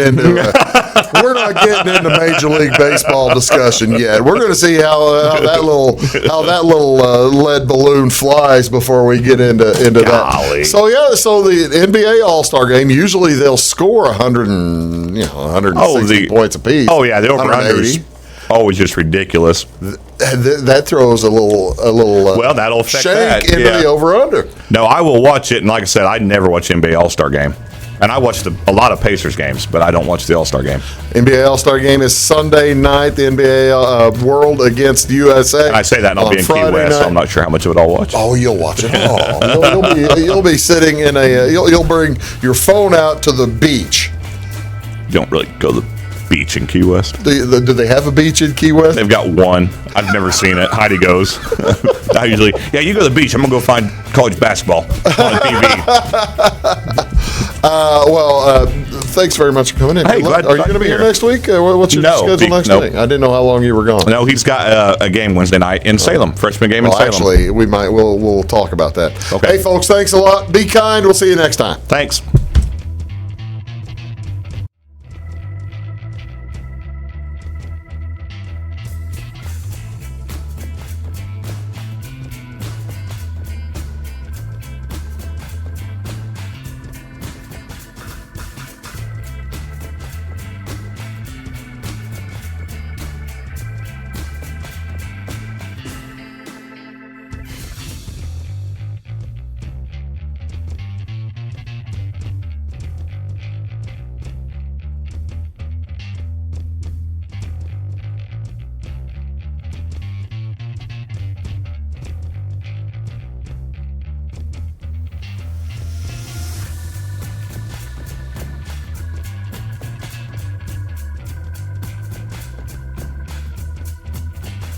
into Major League Baseball discussion yet. We're going to see how that little lead balloon flies before we get into that. So the NBA All-Star Game, usually they'll score 160 points apiece. Oh yeah, the over-under is always just ridiculous. That throws a little well, that'll affect shank that. into the over-under. No, I will watch it, and like I said, I never watch the NBA All-Star Game. And I watched a lot of Pacers games, but I don't watch the All-Star Game. NBA All-Star Game is Sunday night. The NBA World against USA. And I say that, and I'll be in Key West, so I'm not sure how much of it I'll watch. Oh, you'll watch it all. You'll be sitting in you'll bring your phone out to the beach. You don't really go to the beach in Key West. Do they have a beach in Key West? They've got one. I've never seen it. Heidi goes. I usually, you go to the beach. I'm going to go find college basketball on TV. Thanks very much for coming in. Hey, are you going to be here next week? What's your schedule next week? I didn't know how long you were gone. No, he's got a game Wednesday night in Salem. Freshman game in Salem. Actually, we'll talk about that. Okay. Hey, folks, thanks a lot. Be kind. We'll see you next time. Thanks.